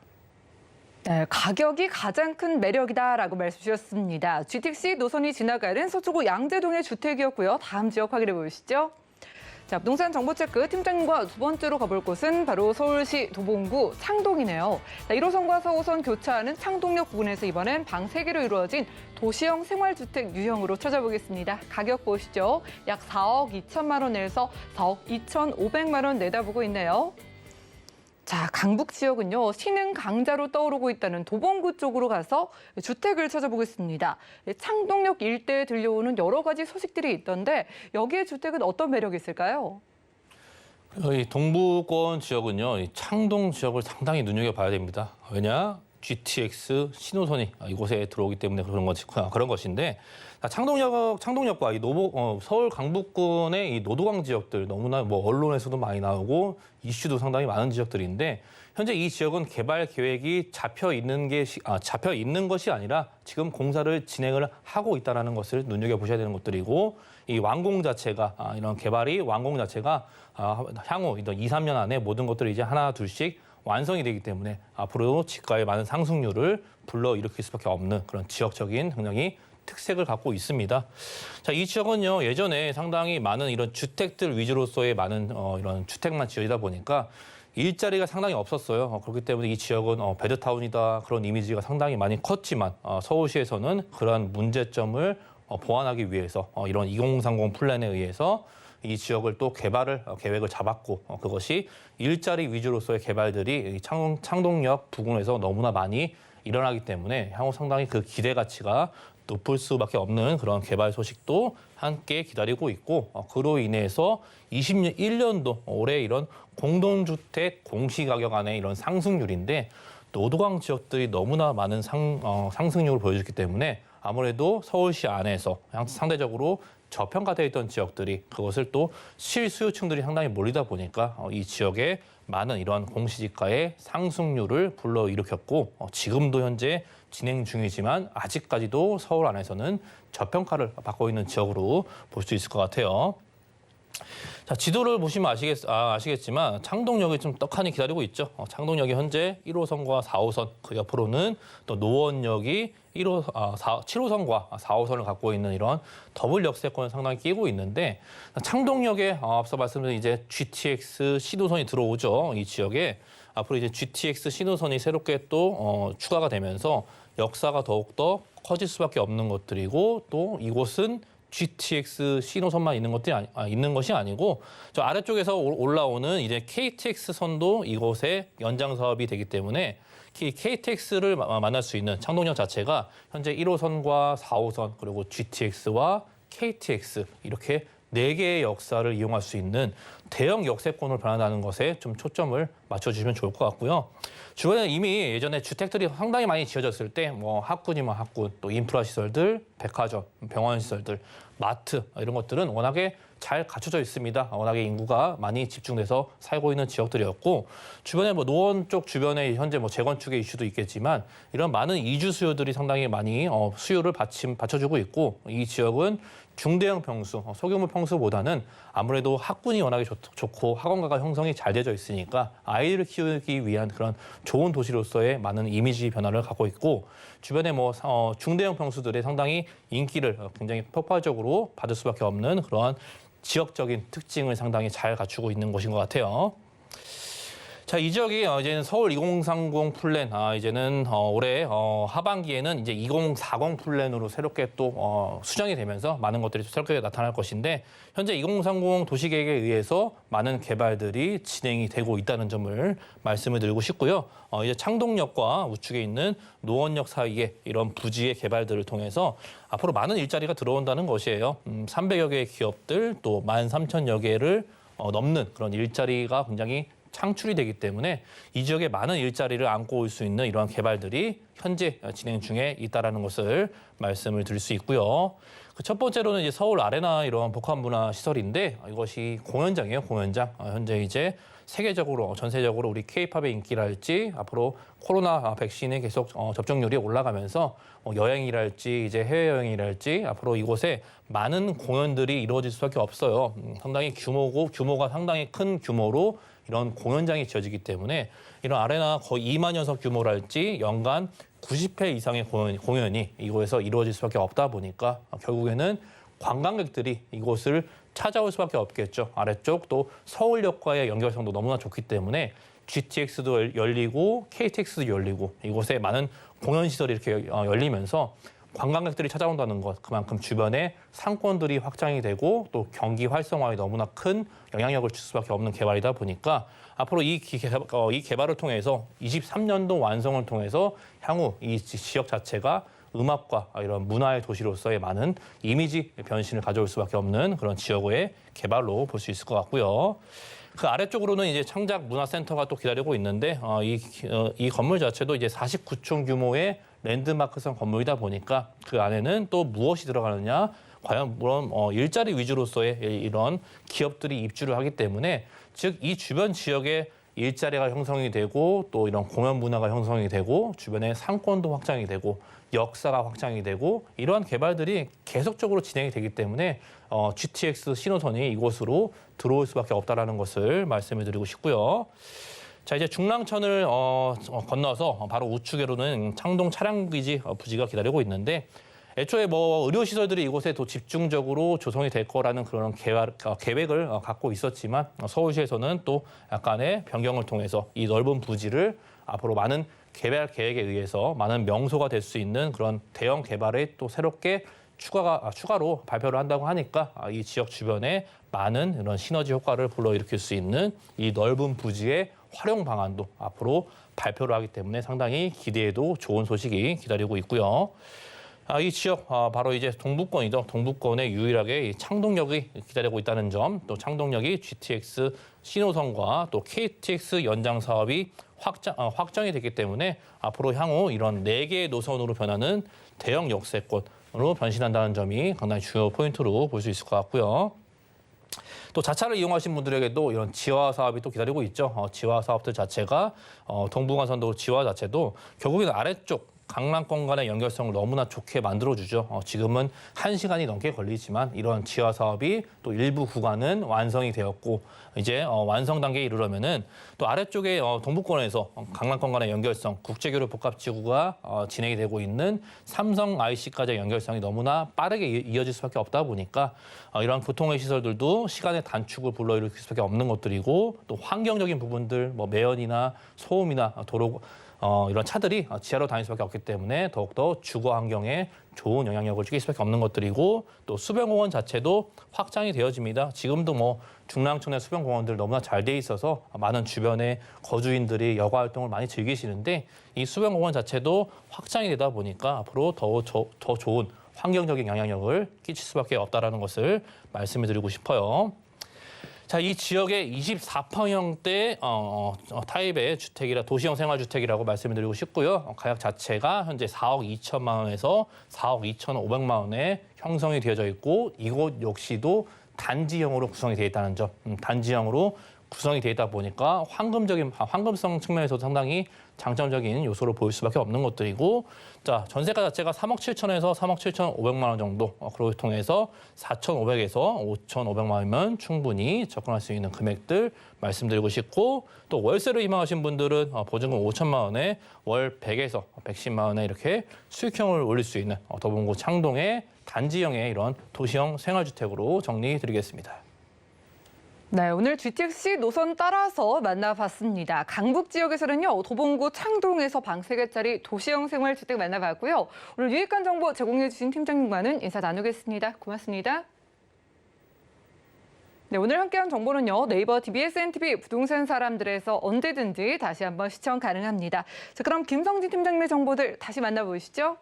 네, 가격이 가장 큰 매력이다라고 말씀 주셨습니다. GTX 노선이 지나가는 서초구 양재동의 주택이었고요. 다음 지역 확인해 보시죠. 자, 부동산 정보체크 팀장님과 두 번째로 가볼 곳은 바로 서울시 도봉구 창동이네요. 자, 1호선과 4호선 교차하는 창동역 부근에서 이번엔 방 3개로 이루어진 도시형 생활주택 유형으로 찾아보겠습니다. 가격 보시죠. 약 4억 2천만 원에서 4억 2,500만 원 내다보고 있네요. 자, 강북 지역은요, 신흥 강자로 떠오르고 있다는 도봉구 쪽으로 가서 주택을 찾아보겠습니다. 창동역 일대에 들려오는 여러 가지 소식들이 있던데 여기에 주택은 어떤 매력이 있을까요? 이 동부권 지역은요, 이 창동 지역을 상당히 눈여겨봐야 됩니다. 왜냐? GTX 신호선이 이곳에 들어오기 때문에 그런 것인데 창동역과 이 서울 강북권의 이 노도강 지역들 너무나 뭐 언론에서도 많이 나오고 이슈도 상당히 많은 지역들인데 현재 이 지역은 개발 계획이 잡혀 있는 것이 아니라 지금 공사를 진행을 하고 있다는 것을 눈여겨보셔야 되는 것들이고 이 완공 자체가 완공 자체가 향후 2, 3년 안에 모든 것들이 이제 하나 둘씩 완성이 되기 때문에 앞으로 집가의 많은 상승률을 불러일으킬 수밖에 없는 그런 지역적인 굉장히 특색을 갖고 있습니다. 자, 이 지역은요, 예전에 상당히 많은 이런 주택들 위주로서의 많은 이런 주택만 지어지다 보니까 일자리가 상당히 없었어요. 그렇기 때문에 이 지역은 배드타운이다 그런 이미지가 상당히 많이 컸지만 서울시에서는 그러한 문제점을 보완하기 위해서 이런 2030 플랜에 의해서 이 지역을 또 계획을 잡았고 그것이 일자리 위주로서의 개발들이 창동역 부근에서 너무나 많이 일어나기 때문에 향후 상당히 그 기대 가치가 높을 수밖에 없는 그런 개발 소식도 함께 기다리고 있고 그로 인해서 21년도 올해 이런 공동주택 공시가격 안에 이런 상승률인데 노도강 지역들이 너무나 많은 상승률을 보여줬기 때문에 아무래도 서울시 안에서 상대적으로 저평가되어 있던 지역들이 그것을 또 실수요층들이 상당히 몰리다 보니까 이 지역에 많은 이런 공시지가의 상승률을 불러일으켰고 지금도 현재 진행 중이지만 아직까지도 서울 안에서는 저평가를 받고 있는 지역으로 볼 수 있을 것 같아요. 자, 지도를 보시면 아시겠지만 창동역이 좀 떡하니 기다리고 있죠. 창동역이 현재 1호선과 4호선, 그 옆으로는 또 노원역이 7호선과 4호선을 갖고 있는 이런 더블 역세권을 상당히 끼고 있는데 창동역에 앞서 말씀드린 이제 GTX 신호선이 들어오죠. 이 지역에 앞으로 이제 GTX 신호선이 새롭게 또 추가가 되면서 역사가 더욱더 커질 수밖에 없는 것들이고 또 이곳은 GTX 신호선만 있는 것이 아니고 저 아래쪽에서 올라오는 이제 KTX 선도 이곳에 연장 사업이 되기 때문에 KTX를 만날 수 있는 창동역 자체가 현재 1호선과 4호선 그리고 GTX와 KTX 이렇게 4개의 역사를 이용할 수 있는 대형 역세권으로 변한다는 것에 좀 초점을 맞춰주시면 좋을 것 같고요. 주변에 이미 예전에 주택들이 상당히 많이 지어졌을 때 뭐 학군이면 학군, 또 인프라 시설들, 백화점, 병원 시설들, 마트 이런 것들은 워낙에 잘 갖춰져 있습니다. 워낙에 인구가 많이 집중돼서 살고 있는 지역들이었고 주변에 뭐 노원 쪽 주변에 현재 뭐 재건축의 이슈도 있겠지만 이런 많은 이주 수요들이 상당히 많이 수요를 받쳐주고 있고 이 지역은 중대형 평수, 소규모 평수보다는 아무래도 학군이 워낙에 좋고 학원가가 형성이 잘 되어 있으니까 아이를 키우기 위한 그런 좋은 도시로서의 많은 이미지 변화를 갖고 있고 주변에 뭐 중대형 평수들의 상당히 인기를 굉장히 폭발적으로 받을 수밖에 없는 그러한 지역적인 특징을 상당히 잘 갖추고 있는 곳인 것 같아요. 자, 이 지역이 이제는 서울 2030 플랜, 이제는 올해 하반기에는 이제 2040 플랜으로 새롭게 또 수정이 되면서 많은 것들이 새롭게 나타날 것인데 현재 2030 도시계획에 의해서 많은 개발들이 진행이 되고 있다는 점을 말씀을 드리고 싶고요. 이제 창동역과 우측에 있는 노원역 사이에 이런 부지의 개발들을 통해서 앞으로 많은 일자리가 들어온다는 것이에요. 300여 개의 기업들 또 13,000여 개를 넘는 그런 일자리가 굉장히 창출이 되기 때문에 이 지역에 많은 일자리를 안고 올 수 있는 이러한 개발들이 현재 진행 중에 있다라는 것을 말씀을 드릴 수 있고요. 그 첫 번째로는 이제 서울 아레나 이러한 복합문화 시설인데 이것이 공연장이에요, 공연장. 현재 이제 세계적으로 전세적으로 우리 K-팝의 인기랄지 앞으로 코로나 백신의 계속 접종률이 올라가면서 여행이랄지 이제 해외여행이랄지 앞으로 이곳에 많은 공연들이 이루어질 수밖에 없어요. 상당히 규모가 상당히 큰 규모로 이런 공연장이 지어지기 때문에 이런 아레나 거의 2만 녀석 규모랄지 연간 90회 이상의 공연이 이곳에서 이루어질 수밖에 없다 보니까 결국에는 관광객들이 이곳을 찾아올 수밖에 없겠죠. 아래쪽 또 서울역과의 연결성도 너무나 좋기 때문에 GTX도 열리고 KTX도 열리고 이곳에 많은 공연시설이 이렇게 열리면서 관광객들이 찾아온다는 것, 그만큼 주변에 상권들이 확장이 되고 또 경기 활성화에 너무나 큰 영향력을 줄 수밖에 없는 개발이다 보니까 앞으로 이 개발을 통해서 23년도 완성을 통해서 향후 이 지역 자체가 음악과 이런 문화의 도시로서의 많은 이미지 변신을 가져올 수밖에 없는 그런 지역의 개발로 볼 수 있을 것 같고요. 그 아래쪽으로는 이제 창작 문화센터가 또 기다리고 있는데 이 건물 자체도 이제 49층 규모의 랜드마크성 건물이다 보니까 그 안에는 또 무엇이 들어가느냐, 과연 물론 일자리 위주로서의 이런 기업들이 입주를 하기 때문에 즉 이 주변 지역에 일자리가 형성이 되고 또 이런 공연 문화가 형성이 되고 주변에 상권도 확장이 되고 역사가 확장이 되고 이러한 개발들이 계속적으로 진행이 되기 때문에 GTX 신호선이 이곳으로 들어올 수밖에 없다라는 것을 말씀을 드리고 싶고요. 자, 이제 중랑천을 건너서 바로 우측으로는 창동 차량기지 부지가 기다리고 있는데 애초에 뭐 의료시설들이 이곳에 더 집중적으로 조성이 될 거라는 그런 계획을 갖고 있었지만 서울시에서는 또 약간의 변경을 통해서 이 넓은 부지를 앞으로 많은 개발 계획에 의해서 많은 명소가 될 수 있는 그런 대형 개발에 또 새롭게 추가로 발표를 한다고 하니까 이 지역 주변에 많은 이런 시너지 효과를 불러일으킬 수 있는 이 넓은 부지의 활용 방안도 앞으로 발표를 하기 때문에 상당히 기대해도 좋은 소식이 기다리고 있고요. 이 지역 바로 이제 동북권이죠. 동북권에 유일하게 이 창동역이 기다리고 있다는 점, 또 창동역이 GTX 신호선과 또 KTX 연장 사업이 확정이 됐기 때문에 앞으로 향후 이런 4개의 노선으로 변하는 대형 역세권으로 변신한다는 점이 상당히 주요 포인트로 볼 수 있을 것 같고요. 또 자차를 이용하신 분들에게도 이런 지화 사업이 또 기다리고 있죠. 지화 사업들 자체가 동부간선도로 지화 자체도 결국에는 아래쪽 강남권 간의 연결성을 너무나 좋게 만들어주죠. 지금은 1시간이 넘게 걸리지만 이런 지하 사업이 또 일부 구간은 완성이 되었고 이제 완성 단계에 이르려면은 또 아래쪽에 동부권에서 강남권 간의 연결성, 국제교류 복합지구가 진행이 되고 있는 삼성 IC까지의 연결성이 너무나 빠르게 이어질 수밖에 없다 보니까 이런 교통의 시설들도 시간의 단축을 불러일으킬 수밖에 없는 것들이고 또 환경적인 부분들, 뭐 매연이나 소음이나 도로 이런 차들이 지하로 다닐 수밖에 없기 때문에 더욱더 주거 환경에 좋은 영향력을 끼칠 수밖에 없는 것들이고 또 수변공원 자체도 확장이 되어집니다. 지금도 뭐 중랑천의 수변공원들 너무나 잘 돼 있어서 많은 주변의 거주인들이 여가 활동을 많이 즐기시는데 이 수변공원 자체도 확장이 되다 보니까 앞으로 더 좋은 환경적인 영향력을 끼칠 수밖에 없다는 것을 말씀을 드리고 싶어요. 자, 이 지역의 24평형대 타입의 주택이라 도시형 생활주택이라고 말씀을 드리고 싶고요. 가격 자체가 현재 4억 2천만 원에서 4억 2천5백만 원에 형성이 되어져 있고 이곳 역시도 단지형으로 구성이 되어 있다는 점. 단지형으로 구성이 되어 있다 보니까 황금성 측면에서도 상당히 장점적인 요소를 보일 수밖에 없는 것들이고 자, 전세가 자체가 3억 7천에서 3억 7천5백만 원 정도 그걸 통해서 4,500에서 5,500만 원이면 충분히 접근할 수 있는 금액들 말씀드리고 싶고 또 월세로 희망하신 분들은 보증금 5천만 원에 월 100에서 110만 원에 이렇게 수익형을 올릴 수 있는 더봉구 창동의 단지형의 이런 도시형 생활주택으로 정리드리겠습니다. 네, 오늘 GTX 노선 따라서 만나봤습니다. 강북 지역에서는요, 도봉구 창동에서 방 3개짜리 도시형 생활주택 만나봤고요. 오늘 유익한 정보 제공해주신 팀장님과는 인사 나누겠습니다. 고맙습니다. 네, 오늘 함께한 정보는요, 네이버 TV, SNTV 부동산 사람들에서 언제든지 다시 한번 시청 가능합니다. 자, 그럼 김성진 팀장님의 정보들 다시 만나보시죠.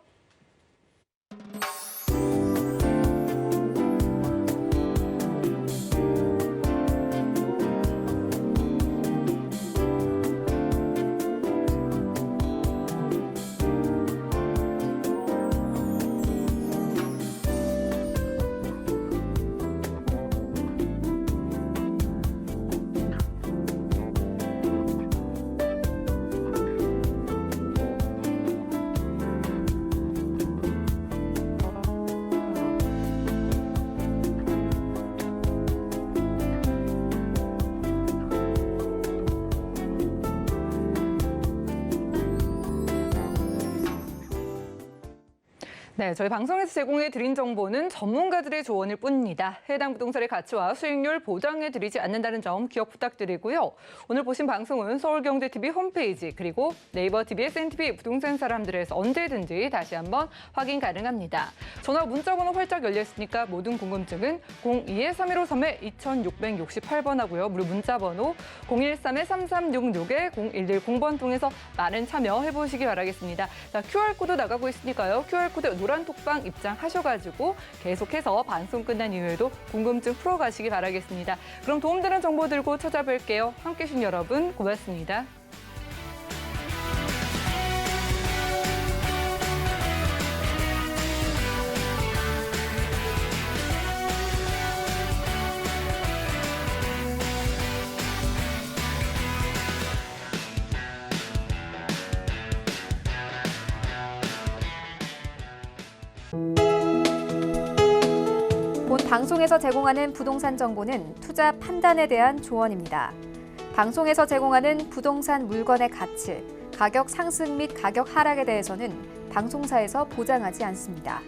네, 저희 방송에서 제공해 드린 정보는 전문가들의 조언일 뿐입니다. 해당 부동산의 가치와 수익률 보장해 드리지 않는다는 점 기억 부탁드리고요. 오늘 보신 방송은 서울경제TV 홈페이지 그리고 네이버 TV, SNTV 부동산 사람들에서 언제든지 다시 한번 확인 가능합니다. 전화 문자번호 활짝 열려 있으니까 모든 궁금증은 02-3153-2668번 하고요. 무료 문자번호 013-3366-0110번 통해서 많은 참여해 보시기 바라겠습니다. 자, QR코드 나가고 있으니까요. QR코드 노란 톡방 입장하셔가지고 계속해서 방송 끝난 이후에도 궁금증 풀어가시기 바라겠습니다. 그럼 도움되는 정보 들고 찾아뵐게요. 함께해 주신 여러분 고맙습니다. 본 방송에서 제공하는 부동산 정보는 투자 판단에 대한 조언입니다. 방송에서 제공하는 부동산 물건의 가치, 가격 상승 및 가격 하락에 대해서는 방송사에서 보장하지 않습니다.